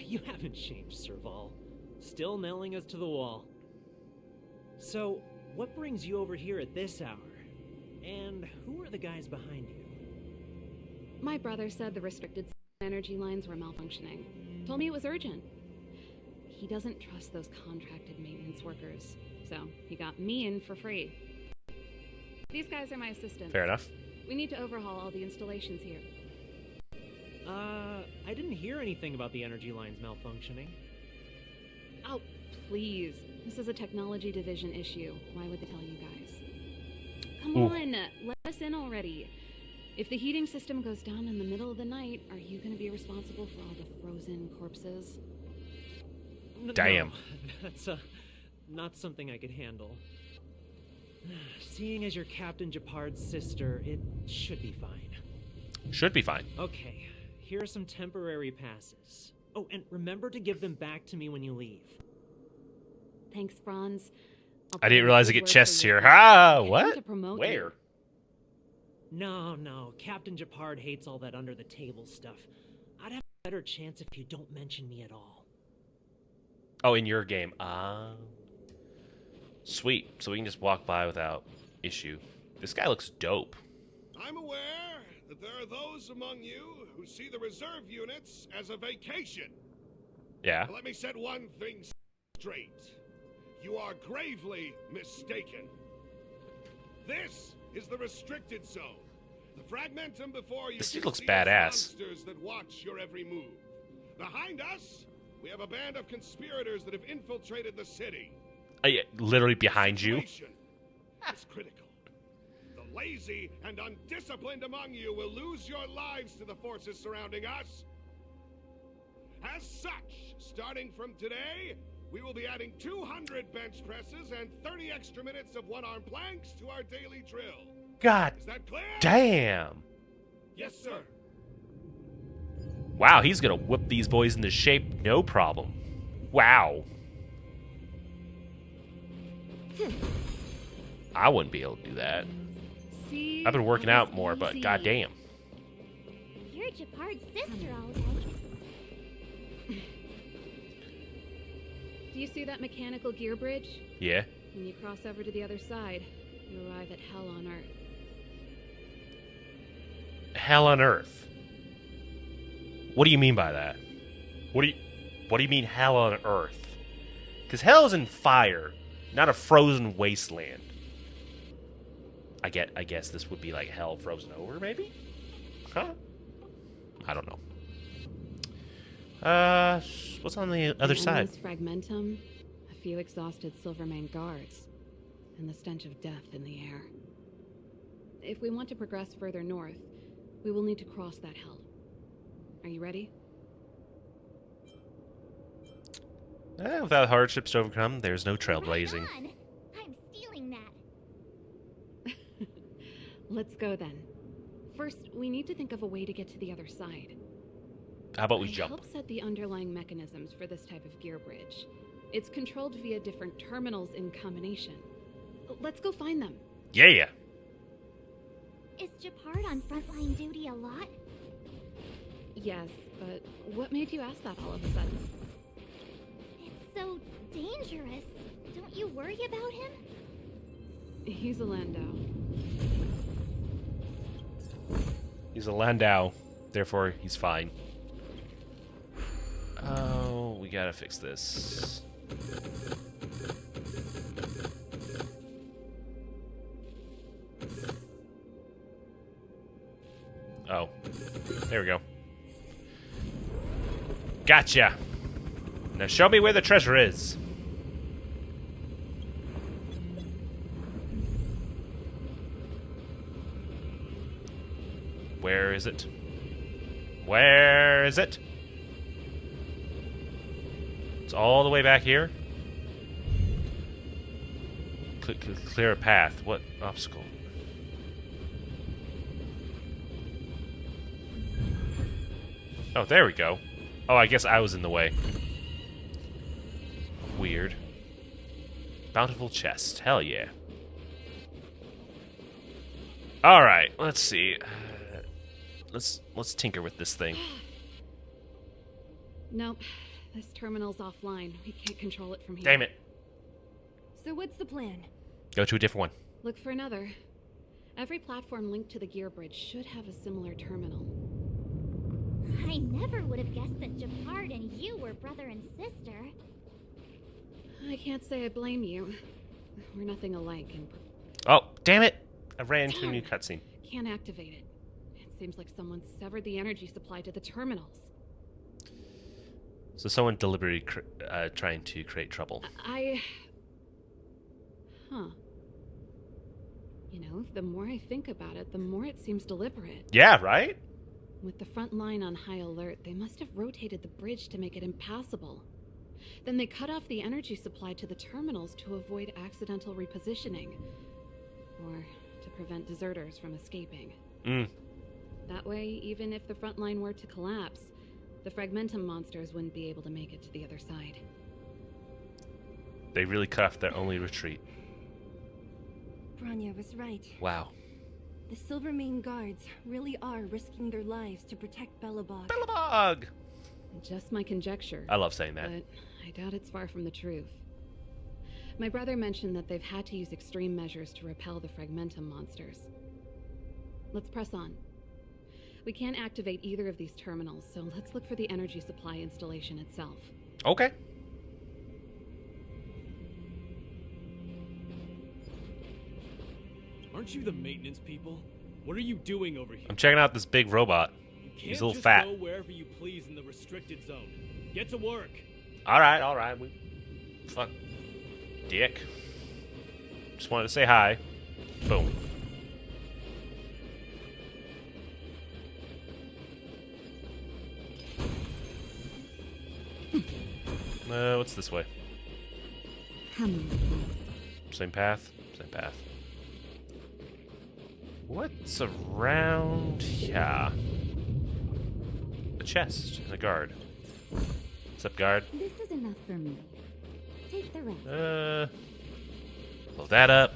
Speaker 10: You haven't changed, Serval. Still nailing us to the wall. So, what brings you over here at this hour? And who are the guys behind you?
Speaker 11: My brother said the restricted energy lines were malfunctioning. Told me it was urgent. He doesn't trust those contracted maintenance workers, so he got me in for free. These guys are my assistants.
Speaker 1: Fair enough.
Speaker 11: We need to overhaul all the installations here.
Speaker 10: I didn't hear anything about the energy lines malfunctioning.
Speaker 11: Oh, please. This is a technology division issue. Why would they tell you guys? Come on, let us in already. If the heating system goes down in the middle of the night, are you going to be responsible for all the frozen corpses?
Speaker 1: Damn.
Speaker 10: No, that's not something I could handle. Seeing as you're Captain Japard's sister, it should be fine.
Speaker 1: Should be fine.
Speaker 10: Okay, here are some temporary passes. Oh, and remember to give them back to me when you leave.
Speaker 11: Thanks, Franz.
Speaker 1: I didn't realize I get chests here. Ah, what? Where?
Speaker 10: No, Captain Japard hates all that under-the-table stuff. I'd have a better chance if you don't mention me at all.
Speaker 1: Oh, in your game. Ah. Sweet. So we can just walk by without issue. This guy looks dope.
Speaker 12: I'm aware that there are those among you who see the reserve units as a vacation.
Speaker 1: Yeah.
Speaker 12: But let me set one thing straight. You are gravely mistaken. This is the restricted zone. The fragmentum before you.
Speaker 1: This dude looks
Speaker 12: see
Speaker 1: badass.
Speaker 12: monsters that watch your every move. Behind us, we have a band of conspirators that have infiltrated the city.
Speaker 1: Yeah, literally behind you.
Speaker 12: It's critical. The lazy and undisciplined among you will lose your lives to the forces surrounding us. As such, starting from today, we will be adding 200 bench presses and 30 extra minutes of one-arm planks to our daily drill.
Speaker 1: God
Speaker 12: Is that clear?
Speaker 1: damn.
Speaker 12: Yes, sir.
Speaker 1: Wow, he's gonna whip these boys into shape, no problem. Wow. I wouldn't be able to do that.
Speaker 11: See,
Speaker 1: I've been working out more, but goddamn.
Speaker 5: You're Japard's sister, all right.
Speaker 11: Do you see that mechanical gear bridge?
Speaker 1: Yeah.
Speaker 11: When you cross over to the other side, you arrive at Hell on Earth.
Speaker 1: Hell on Earth. What do you mean by that? What do you mean hell on Earth? Because hell is in fire, not a frozen wasteland. I guess this would be like hell frozen over, maybe? Huh? I don't know. What's on the other side?
Speaker 11: Endless fragmentum, a few exhausted Silvermane guards, and the stench of death in the air. If we want to progress further north, we will need to cross that hell. Are you ready?
Speaker 1: Without hardships to overcome, there's no trailblazing.
Speaker 5: Right on. I'm stealing that.
Speaker 11: Let's go then. First, we need to think of a way to get to the other side.
Speaker 1: How about we
Speaker 11: I
Speaker 1: jump?
Speaker 11: helped set the underlying mechanisms for this type of gear bridge. It's controlled via different terminals in combination. Let's go find them.
Speaker 1: Yeah.
Speaker 5: Is Japard on frontline duty a lot?
Speaker 11: Yes, but what made you ask that all of a sudden?
Speaker 5: It's so dangerous. Don't you worry about him?
Speaker 11: He's a Landau.
Speaker 1: He's a Landau, therefore he's fine. Oh, we gotta fix this. Oh, there we go. Gotcha. Now show me where the treasure is. Where is it? Where is it? It's all the way back here. Clear a path. What obstacle? Oh, there we go. Oh, I guess I was in the way. Weird. Bountiful chest. Hell yeah. Alright, let's see. Let's tinker with this thing.
Speaker 11: Nope. This terminal's offline. We can't control it from here.
Speaker 1: Damn it.
Speaker 2: So what's the plan?
Speaker 1: Go to a different one.
Speaker 11: Look for another. Every platform linked to the gear bridge should have a similar terminal.
Speaker 5: I never would have guessed that Japard and you were brother and sister.
Speaker 11: I can't say I blame you. We're nothing alike and
Speaker 1: Oh, damn it! I ran into a new cutscene.
Speaker 11: can't activate it. It seems like someone severed the energy supply to the terminals.
Speaker 1: So someone deliberately trying to create trouble.
Speaker 11: Huh. You know, the more I think about it, the more it seems deliberate.
Speaker 1: Yeah, right?
Speaker 11: With the front line on high alert, they must have rotated the bridge to make it impassable. Then they cut off the energy supply to the terminals to avoid accidental repositioning. Or to prevent deserters from escaping. That way, even if the front line were to collapse, the Fragmentum monsters wouldn't be able to make it to the other side.
Speaker 1: They really cut off their only retreat.
Speaker 2: Branya was right.
Speaker 1: Wow.
Speaker 2: The Silvermane guards really are risking their lives to protect Belobog.
Speaker 1: Belobog!
Speaker 11: Just my conjecture.
Speaker 1: I love saying that.
Speaker 11: But I doubt it's far from the truth. My brother mentioned that they've had to use extreme measures to repel the Fragmentum monsters. Let's press on. We can't activate either of these terminals, so let's look for the energy supply installation itself.
Speaker 1: Okay.
Speaker 13: Aren't you the maintenance people? What are you doing over here?
Speaker 1: I'm checking out this big robot. He's a little fat.
Speaker 13: Go wherever you please in the restricted zone. Get to work.
Speaker 1: All right. Fuck. Dick. Just wanted to say hi. Boom. What's this way? Same path? Same path. What's around here? A chest and a guard. What's up, guard?
Speaker 5: This is enough for me. Take the rest.
Speaker 1: Blow that up.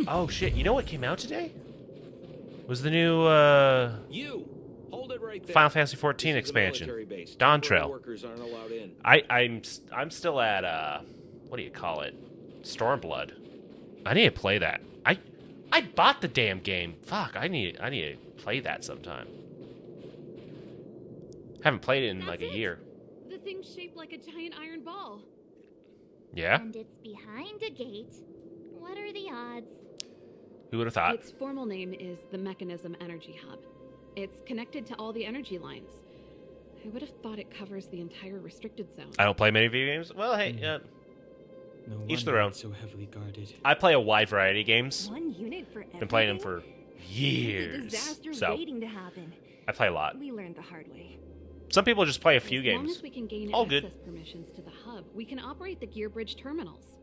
Speaker 1: Oh shit! You know what came out today? Was the new
Speaker 7: You hold it right there.
Speaker 1: Final Fantasy XIV expansion, Dawn Trail.
Speaker 7: Workers aren't allowed in.
Speaker 1: I'm still at what do you call it? Stormblood. I need to play that. I bought the damn game. Fuck! I need to play that sometime. Haven't played it in like a year.
Speaker 11: The thing's shaped like a giant iron ball.
Speaker 1: Yeah.
Speaker 5: And it's behind a gate. What are the odds?
Speaker 1: Who would have thought?
Speaker 11: Its formal name is the Mechanism Energy Hub. It's connected to all the energy lines. I would have thought it covers the entire restricted zone.
Speaker 1: I don't play many video games. Well, hey,
Speaker 4: No
Speaker 1: each their own.
Speaker 4: So heavily guarded.
Speaker 1: I play a wide variety of games.
Speaker 2: One unit for everything?
Speaker 1: Been playing them for
Speaker 2: It's a
Speaker 1: years.
Speaker 2: disaster
Speaker 1: So
Speaker 2: waiting to happen.
Speaker 1: I play a lot.
Speaker 2: We learned the hard way.
Speaker 1: Some people just play a few
Speaker 11: As
Speaker 1: games.
Speaker 11: long as we can gain
Speaker 1: All
Speaker 11: access
Speaker 1: good.
Speaker 11: permissions to the hub, we can operate the gear bridge terminals.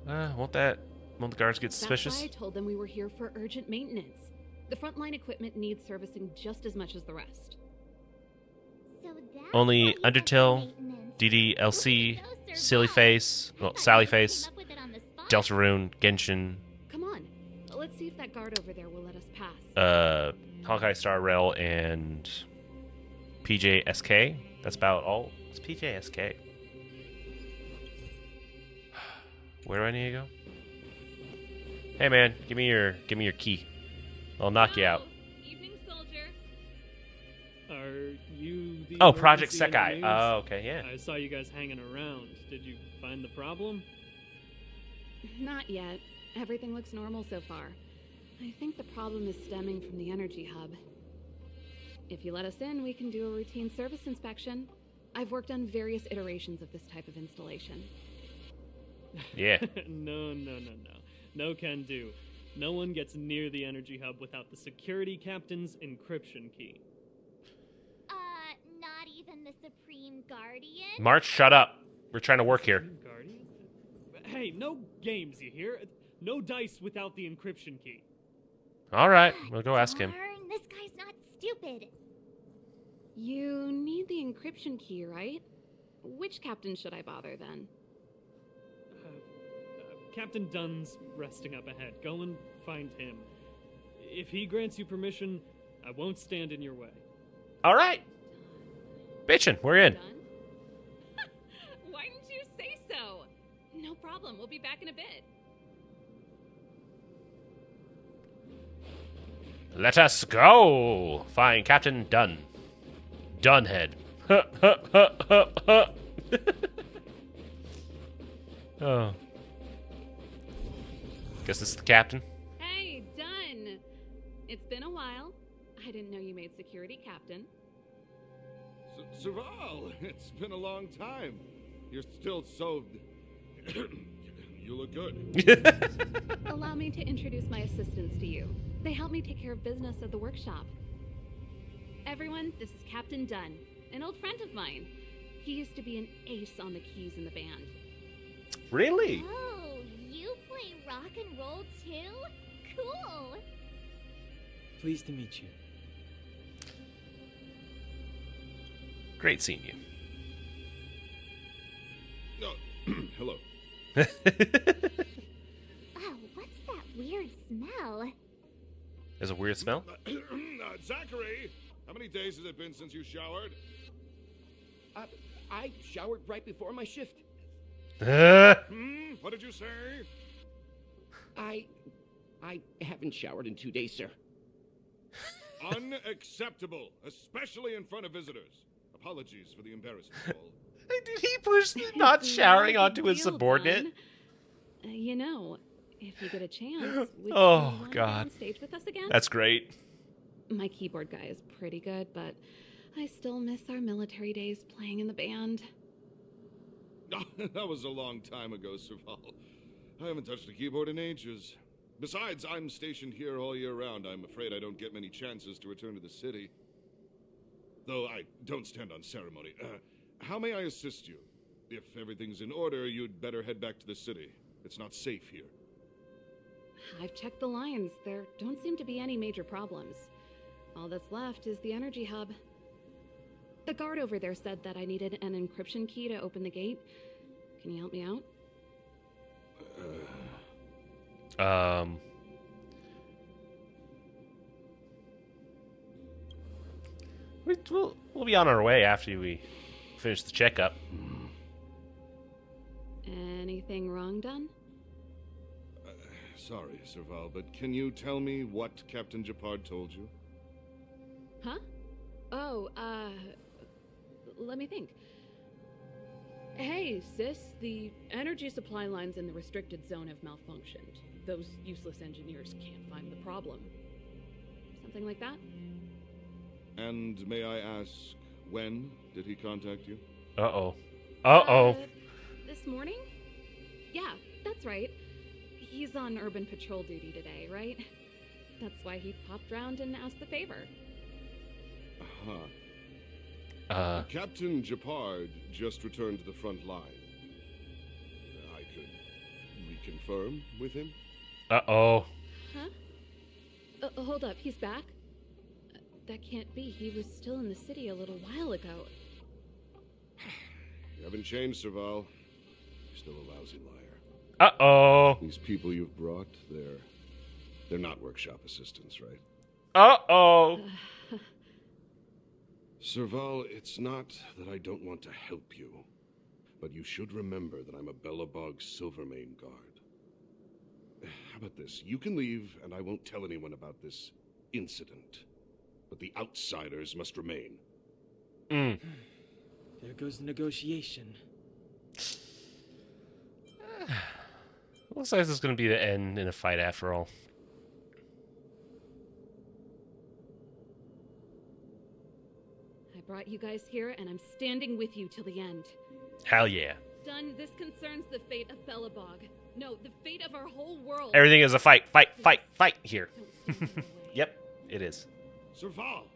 Speaker 1: Won't the guards get suspicious?
Speaker 11: That's why I told them we were here for urgent maintenance. The frontline equipment needs servicing just as much as the rest.
Speaker 5: So that's
Speaker 1: Only
Speaker 5: what you get for
Speaker 1: Undertale,
Speaker 5: maintenance.
Speaker 1: DDLC,
Speaker 5: Those
Speaker 1: Silly
Speaker 5: survive.
Speaker 1: Face,
Speaker 5: I
Speaker 1: well,
Speaker 5: thought
Speaker 1: Sally
Speaker 5: you came
Speaker 1: Face,
Speaker 5: up with it on the spot.
Speaker 1: Deltarune, Genshin,
Speaker 11: Come on, let's see if that guard over there will let us pass.
Speaker 1: Honkai Star Rail, and PJSK. That's about all. It's PJSK. Where do I need to go? Hey man, give me your key. I'll knock you out.
Speaker 9: Evening, soldier.
Speaker 13: Are you the
Speaker 1: Oh, Project
Speaker 13: emergency
Speaker 1: Sekai.
Speaker 13: engineers?
Speaker 1: Oh, okay, yeah.
Speaker 13: I saw you guys hanging around. Did you find the problem?
Speaker 11: Not yet. Everything looks normal so far. I think the problem is stemming from the energy hub. If you let us in, we can do a routine service inspection. I've worked on various iterations of this type of installation.
Speaker 1: Yeah.
Speaker 13: No. No can do. No one gets near the energy hub without the security captain's encryption key.
Speaker 5: Not even the Supreme Guardian?
Speaker 1: March, shut up. We're trying to work here.
Speaker 13: Guardian? Hey, no games, you hear? No dice without the encryption key.
Speaker 1: All right, we'll go ask him.
Speaker 5: Darn, this guy's not stupid.
Speaker 11: You need the encryption key, right? Which captain should I bother then?
Speaker 13: Captain Dunn's resting up ahead. Go and find him. If he grants you permission, I won't stand in your way.
Speaker 1: All right. Bitchin', we're in.
Speaker 11: Done? Why didn't you say so? No problem. We'll be back in a bit.
Speaker 1: Let us go. Fine, Captain Dunn. Dunhead. Oh. Guess this is the captain.
Speaker 11: Hey, Dunn! It's been a while. I didn't know you made security captain.
Speaker 12: Serval, it's been a long time. You're still so... You look good.
Speaker 11: Allow me to introduce my assistants to you. They help me take care of business at the workshop. Everyone, this is Captain Dunn, an old friend of mine. He used to be an ace on the keys in the band.
Speaker 1: Really?
Speaker 5: Oh, you play rock and roll too? Cool.
Speaker 4: Pleased to meet you.
Speaker 1: Great seeing you.
Speaker 12: Oh, hello.
Speaker 5: Oh, what's that weird smell?
Speaker 1: There's a weird smell?
Speaker 12: Zachary, how many days has it been since you showered?
Speaker 6: I showered right before my shift.
Speaker 12: What did you say?
Speaker 6: I haven't showered in 2 days, sir.
Speaker 12: Unacceptable, especially in front of visitors. Apologies for the embarrassment, Paul.
Speaker 1: Did he push not showering onto his
Speaker 11: Deal,
Speaker 1: subordinate?
Speaker 11: Dunn. You know, if you get a chance, would
Speaker 1: Oh,
Speaker 11: you want to go
Speaker 1: God.
Speaker 11: on stage with us again?
Speaker 1: That's great.
Speaker 11: My keyboard guy is pretty good, but I still miss our military days playing in the band.
Speaker 12: That was a long time ago, Serval. I haven't touched a keyboard in ages. Besides, I'm stationed here all year round. I'm afraid I don't get many chances to return to the city. Though I don't stand on ceremony. How may I assist you? If everything's in order, you'd better head back to the city. It's not safe here.
Speaker 11: I've checked the lines. There don't seem to be any major problems. All that's left is the energy hub. The guard over there said that I needed an encryption key to open the gate. Can you help me out?
Speaker 1: We'll be on our way after we finish the checkup.
Speaker 11: Anything wrong done?
Speaker 12: Sorry, Serval, but can you tell me what Captain Japard told you?
Speaker 11: Huh? Oh, let me think. Hey, sis, the energy supply lines in the restricted zone have malfunctioned. Those useless engineers can't find the problem. Something like that?
Speaker 12: And may I ask, when did he contact you?
Speaker 1: Uh-oh. Uh-oh.
Speaker 11: This morning? Yeah, that's right. He's on urban patrol duty today, right? That's why he popped round and asked the favor.
Speaker 12: Captain Japard just returned to the front line. I could reconfirm with him.
Speaker 1: Uh-oh.
Speaker 11: Huh? Hold up, he's back? That can't be. He was still in the city a little while ago.
Speaker 12: You haven't changed, Serval. You're still a lousy liar.
Speaker 1: Uh-oh.
Speaker 12: These people you've brought, they're not workshop assistants, right?
Speaker 1: Uh-oh.
Speaker 12: Serval, it's not that I don't want to help you, but you should remember that I'm a Belobog Silvermane guard. How about this? You can leave, and I won't tell anyone about this incident. But the outsiders must remain.
Speaker 4: There goes the negotiation.
Speaker 1: Looks like this is going to be the end in a fight after all.
Speaker 11: I brought you guys here, and I'm standing with you till the end.
Speaker 1: Hell yeah.
Speaker 11: Dunn, this concerns the fate of Belobog. No, the fate of our whole world.
Speaker 1: Everything is a fight here. Yep, it is.
Speaker 12: Serval!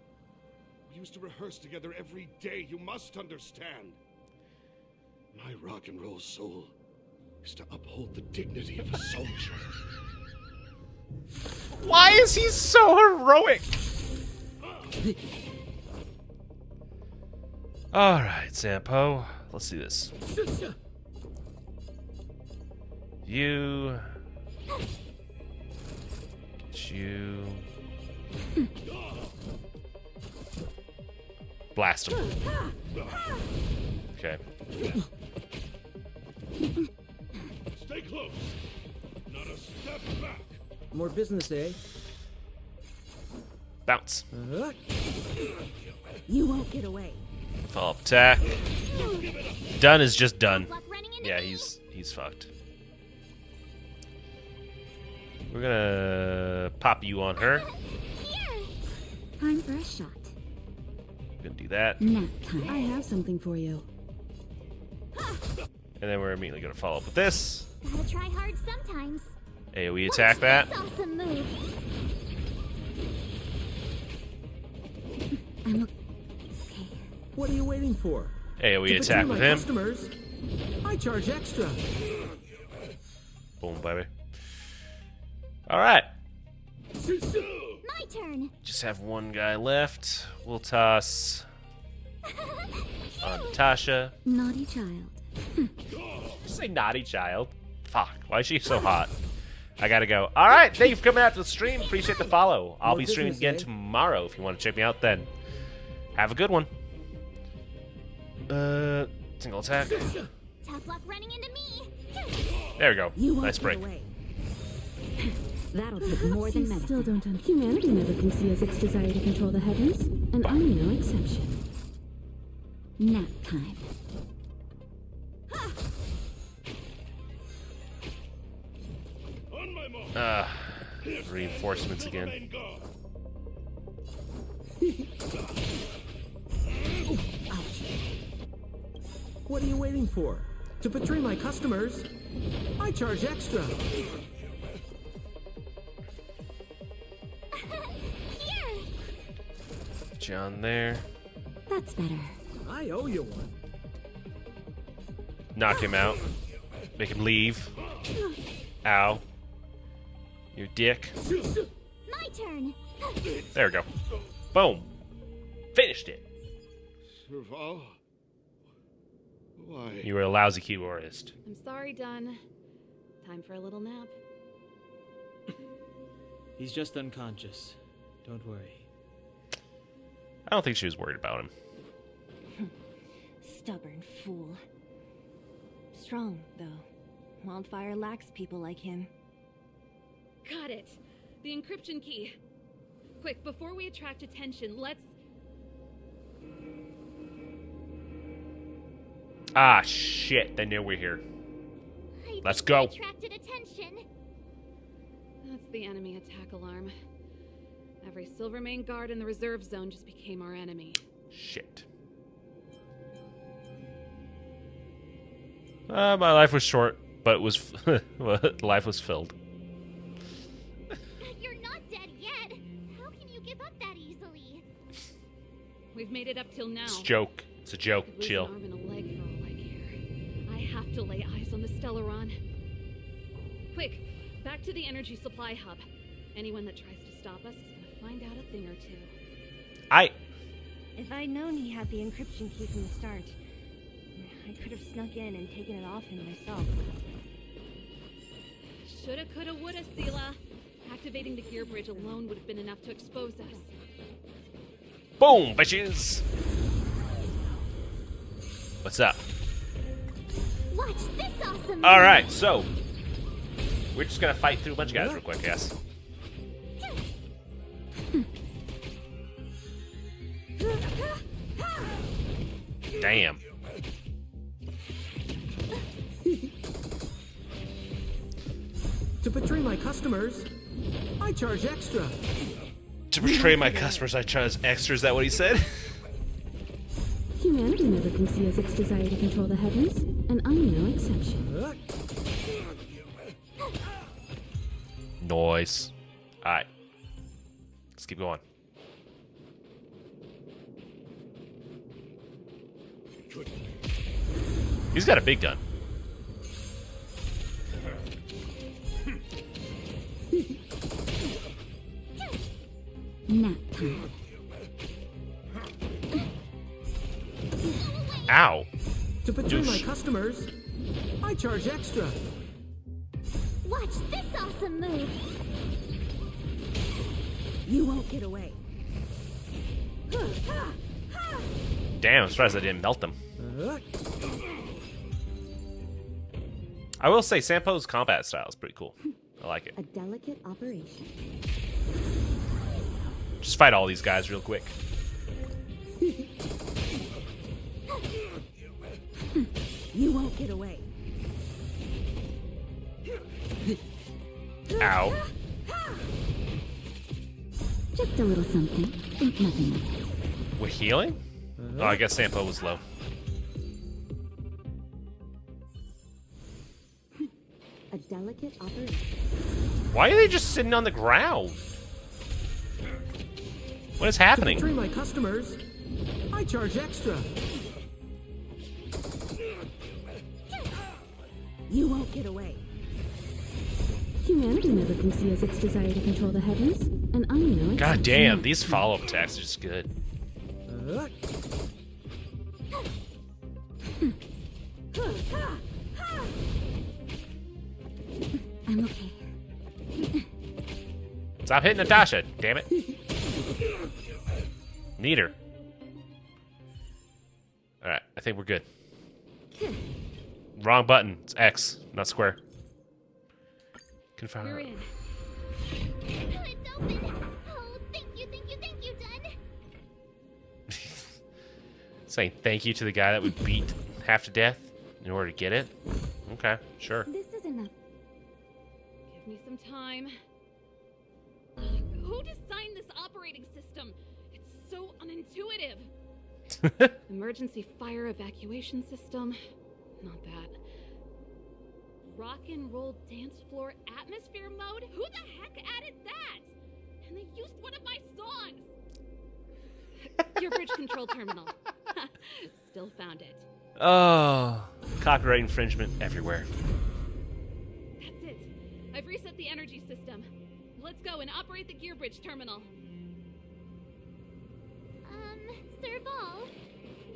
Speaker 12: We used to rehearse together every day, you must understand. My rock and roll soul is to uphold the dignity of a soldier.
Speaker 1: Why is he so heroic? Alright, Sampo. Let's do this. You... Get you... Blast him. Okay.
Speaker 12: Stay close. Not a step back.
Speaker 14: More business, eh?
Speaker 1: Bounce.
Speaker 2: You won't get away.
Speaker 1: Follow up attack. Done is just done. Yeah, he's fucked. We're gonna pop you on her.
Speaker 2: Time for a shot.
Speaker 1: Gonna do that.
Speaker 2: Nap time. I have something for you.
Speaker 1: And then we're immediately gonna follow up with this.
Speaker 5: Gotta try hard sometimes.
Speaker 1: AoE attack that.
Speaker 5: That's awesome move.
Speaker 2: I'm okay.
Speaker 14: What are you waiting for?
Speaker 1: AoE attack with him.
Speaker 14: Customers, I charge extra.
Speaker 1: Boom, baby. Alright.
Speaker 5: My turn.
Speaker 1: Just have one guy left. We'll toss on Natasha.
Speaker 2: Naughty child.
Speaker 1: Say naughty child. Fuck. Why is she so hot? I gotta go. Alright, thank you for coming out to the stream. Appreciate the follow. I'll be streaming again tomorrow if you want to check me out then. Have a good one. Single attack.
Speaker 5: Tough luck running into me.
Speaker 1: There we go.
Speaker 2: You won't
Speaker 1: Nice
Speaker 2: get
Speaker 1: break.
Speaker 2: away. That'll take more than medicine. Still don't understand. Humanity never conceals its desire to control the heavens, and I'm no exception. Nap time.
Speaker 1: Reinforcements again.
Speaker 14: What are you waiting for? To betray my customers, I charge extra.
Speaker 1: John there.
Speaker 2: That's better.
Speaker 14: I owe you one.
Speaker 1: Knock him out. Make him leave. Ow. You dick.
Speaker 5: My turn.
Speaker 1: There we go. Boom. Finished it.
Speaker 12: Serval? Why?
Speaker 1: You were a lousy keyboardist.
Speaker 11: I'm sorry, Dunn. Time for a little nap.
Speaker 4: He's just unconscious. Don't worry.
Speaker 1: I don't think she was worried about him.
Speaker 2: Stubborn fool. Strong, though. Wildfire lacks people like him.
Speaker 11: Got it. The encryption key. Quick, before we attract attention, let's...
Speaker 1: Ah, shit. They knew we're here. Let's go.
Speaker 5: Attracted attention.
Speaker 11: That's the enemy attack alarm. Every Silvermane guard in the reserve zone just became our enemy.
Speaker 1: Shit. My life was short, but it was life was filled.
Speaker 5: You're not dead yet. How can you give up that easily?
Speaker 11: We've made it up till now.
Speaker 1: It's a joke. It's a joke.
Speaker 11: Could lose
Speaker 1: Chill.
Speaker 11: an arm and a leg for all I care. I have to lay eyes on the Stellaron. Quick, back to the energy supply hub. Anyone that tries to stop us is gonna find out a thing or two.
Speaker 2: If I'd known he had the encryption key from the start, I could have snuck in and taken it off him myself.
Speaker 11: Shoulda, coulda, woulda, Sela. Activating the gear bridge alone would have been enough to expose us.
Speaker 1: Boom, bitches! What's up?
Speaker 5: Watch this awesome.
Speaker 1: Alright, so we're just gonna fight through a bunch of guys real quick, I guess. Damn.
Speaker 14: To betray my customers, I charge extra.
Speaker 1: To betray my customers, I charge extra. Is that what he said?
Speaker 2: Humanity never conceals its desire to control the heavens, and I'm no exception.
Speaker 1: Noise. Alright. Let's keep going. He's got a big gun.
Speaker 2: Nap time.
Speaker 1: Ow.
Speaker 14: To betray my
Speaker 1: Douche.
Speaker 14: customers, I charge extra.
Speaker 5: Watch this awesome move.
Speaker 2: You won't get away.
Speaker 1: Damn, I'm surprised I didn't melt them. I will say, Sampo's combat style is pretty cool. I like it.
Speaker 2: A delicate operation.
Speaker 1: Just fight all these guys real quick.
Speaker 2: You won't get away.
Speaker 1: Ow.
Speaker 2: Just a little something. Think nothing of it.
Speaker 1: We're healing? Oh, I guess Sampo was low.
Speaker 2: A delicate operation.
Speaker 1: Why are they just sitting on the ground? What is happening?
Speaker 14: To betray my customers, I charge extra.
Speaker 2: You won't get away. Humanity never conceals its desire to control the heavens, and I'm no
Speaker 1: God
Speaker 2: exception.
Speaker 1: damn, these follow-up attacks are just good.
Speaker 2: I'm okay.
Speaker 1: Stop hitting Natasha, damn it. Need her. Alright, I think we're good. Wrong button. It's X, not square. Confirm.
Speaker 5: We're in. It's open. Oh, thank you, done.
Speaker 1: Saying thank you to the guy that would beat half to death in order to get it? Okay, sure.
Speaker 2: This is enough.
Speaker 11: Give me some time. Who designed this operating system? It's so unintuitive. Emergency fire evacuation system. Not that. Rock and roll dance floor atmosphere mode? Who the heck added that? And they used one of my songs. Your bridge control terminal. Still found it.
Speaker 1: Oh, copyright infringement everywhere.
Speaker 11: That's it. I've reset the energy system. Let's go and operate the gear bridge terminal.
Speaker 5: Sir Vol,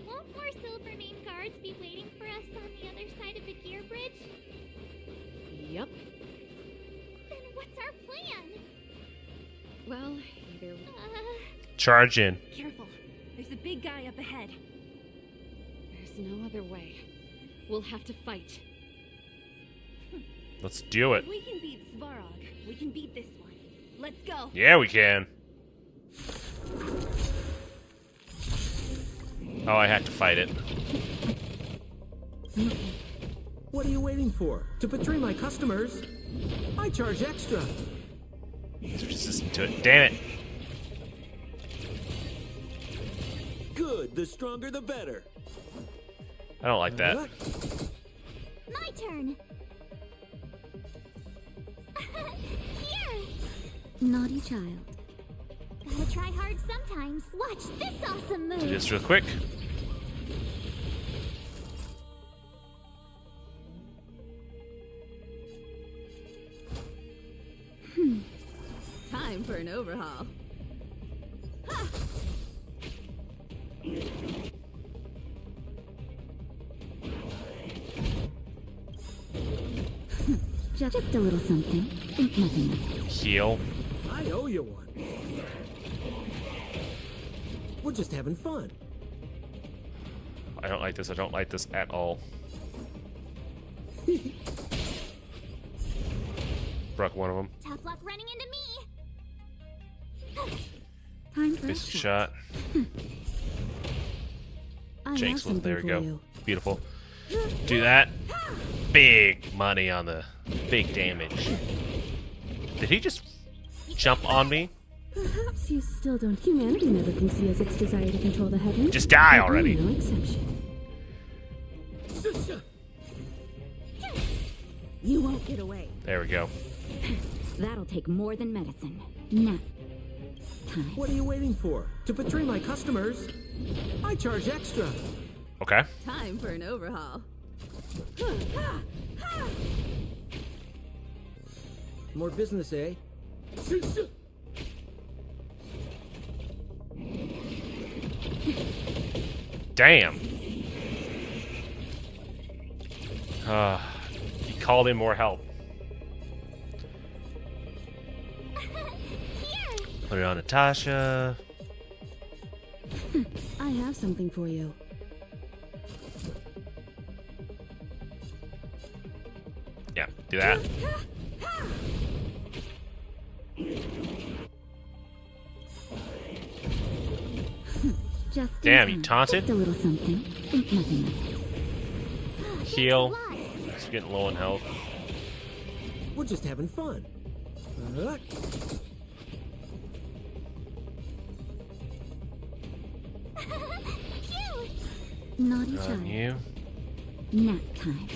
Speaker 5: won't more Silvermane guards be waiting for us on the other side of the gear bridge?
Speaker 11: Yep.
Speaker 5: Then what's our plan?
Speaker 11: Well, either...
Speaker 1: Charge in.
Speaker 2: Careful. There's a big guy up ahead.
Speaker 11: There's no other way. We'll have to fight.
Speaker 1: Let's do it.
Speaker 2: If we can beat Svarog, we can beat this one. Let's go.
Speaker 1: Yeah, we can. Oh, I had to fight it.
Speaker 14: What are you waiting for? To betray my customers, I charge extra.
Speaker 1: He's resistant to it. Damn it.
Speaker 15: Good. The stronger, the better.
Speaker 1: I don't like that.
Speaker 5: My turn. Here.
Speaker 2: Naughty child.
Speaker 5: Gotta try hard sometimes. Watch this awesome move.
Speaker 1: Do this real quick.
Speaker 2: Time for an overhaul. Just a little something. Think nothing of it.
Speaker 1: Heal.
Speaker 14: I owe you one. We're just having fun.
Speaker 1: I don't like this. I don't like this at all. Broke one of them.
Speaker 5: Tough luck running into me.
Speaker 2: Time for a
Speaker 1: Missed shot.
Speaker 2: I have
Speaker 1: Jinx one.
Speaker 2: something
Speaker 1: There we
Speaker 2: for
Speaker 1: go.
Speaker 2: you.
Speaker 1: Beautiful. Do that. Big money on the big damage. Did he just jump on me?
Speaker 2: Perhaps you still don't. Humanity never conceals its desire to control the heavens.
Speaker 1: Just die
Speaker 2: and I'm
Speaker 1: already.
Speaker 2: no exception. You won't get away.
Speaker 1: There we go.
Speaker 2: That'll take more than medicine. Nap time.
Speaker 14: What are you waiting for? To betray my customers, I charge extra.
Speaker 1: Okay.
Speaker 2: Time for an overhaul.
Speaker 14: More business, eh?
Speaker 1: Damn. He called in more help. Put it on Natasha.
Speaker 2: I have something for you.
Speaker 1: Yeah, do that.
Speaker 2: Just in
Speaker 1: Damn, you
Speaker 2: time.
Speaker 1: taunted?
Speaker 2: Just a little something. Nothing.
Speaker 1: Heal. It's getting low in health.
Speaker 14: We're just having fun.
Speaker 2: Naughty
Speaker 1: On
Speaker 2: child.
Speaker 1: you.
Speaker 2: Nap time.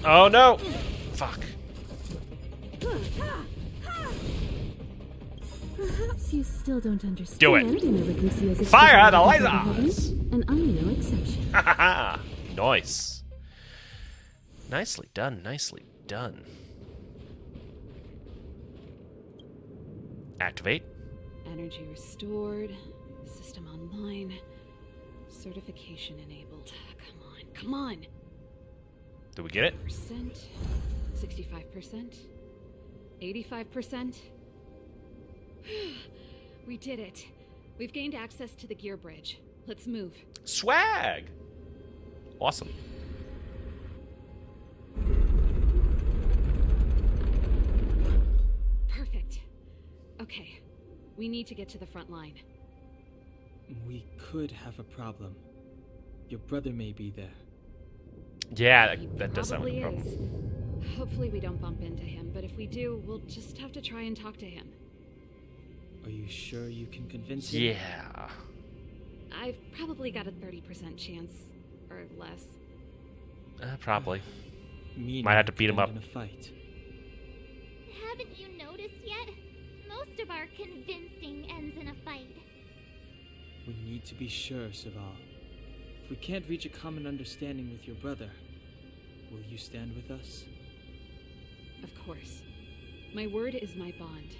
Speaker 1: Oh no! Fuck.
Speaker 2: Perhaps you still don't understand.
Speaker 1: Do it.
Speaker 2: Humanity never can see as
Speaker 1: Fire the
Speaker 2: extraordinary
Speaker 1: lasers!
Speaker 2: heavens, and I'm no exception.
Speaker 1: Nice. Nicely done, nicely done. Activate.
Speaker 11: Energy restored. System online. Certification enabled. Come on, come on.
Speaker 1: Did we get it?
Speaker 11: 65%. 85%. We did it. We've gained access to the gear bridge. Let's move.
Speaker 1: Swag! Awesome.
Speaker 11: Perfect. Okay. We need to get to the front line.
Speaker 4: We could have a problem. Your brother may be there.
Speaker 1: Yeah, that does sound like a
Speaker 11: Probably
Speaker 1: problem.
Speaker 11: is. Hopefully we don't bump into him, but if we do, we'll just have to try and talk to him.
Speaker 4: Are you sure you can convince him?
Speaker 1: Yeah.
Speaker 11: I've probably got a 30% chance, or less.
Speaker 1: Probably.
Speaker 4: Meaning
Speaker 1: Might have to beat him up.
Speaker 4: in a fight.
Speaker 5: Haven't you noticed yet? Most of our convincing ends in a fight.
Speaker 4: We need to be sure, Saval. If we can't reach a common understanding with your brother, will you stand with us?
Speaker 11: Of course. My word is my bond.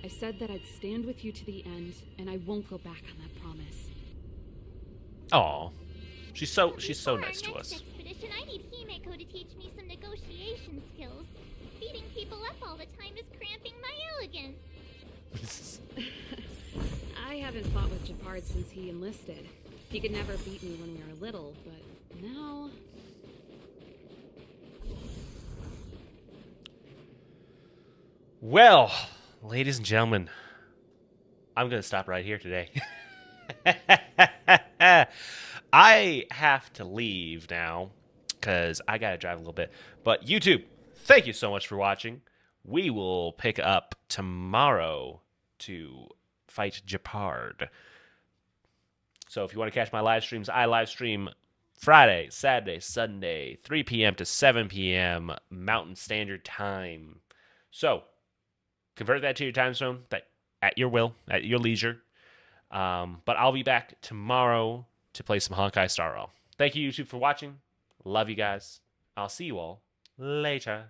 Speaker 11: I said that I'd stand with you to the end, and I won't go back on that promise.
Speaker 1: Aw. She's so nice to us.
Speaker 5: Expedition, I need Himeko to teach me some negotiation skills. Beating people up all the time is cramping my elegance.
Speaker 11: I haven't fought with Japard since he enlisted. He could never beat me when we were little, but now...
Speaker 1: Well, ladies and gentlemen, I'm going to stop right here today. I have to leave now because I got to drive a little bit. But YouTube, thank you so much for watching. We will pick up tomorrow to fight Japard. So if you want to catch my live streams, I live stream Friday, Saturday, Sunday, 3 p.m. to 7 p.m. Mountain Standard Time. So convert that to your time zone at your will, at your leisure. But I'll be back tomorrow to play some Honkai Star Rail. Thank you, YouTube, for watching. Love you guys. I'll see you all later.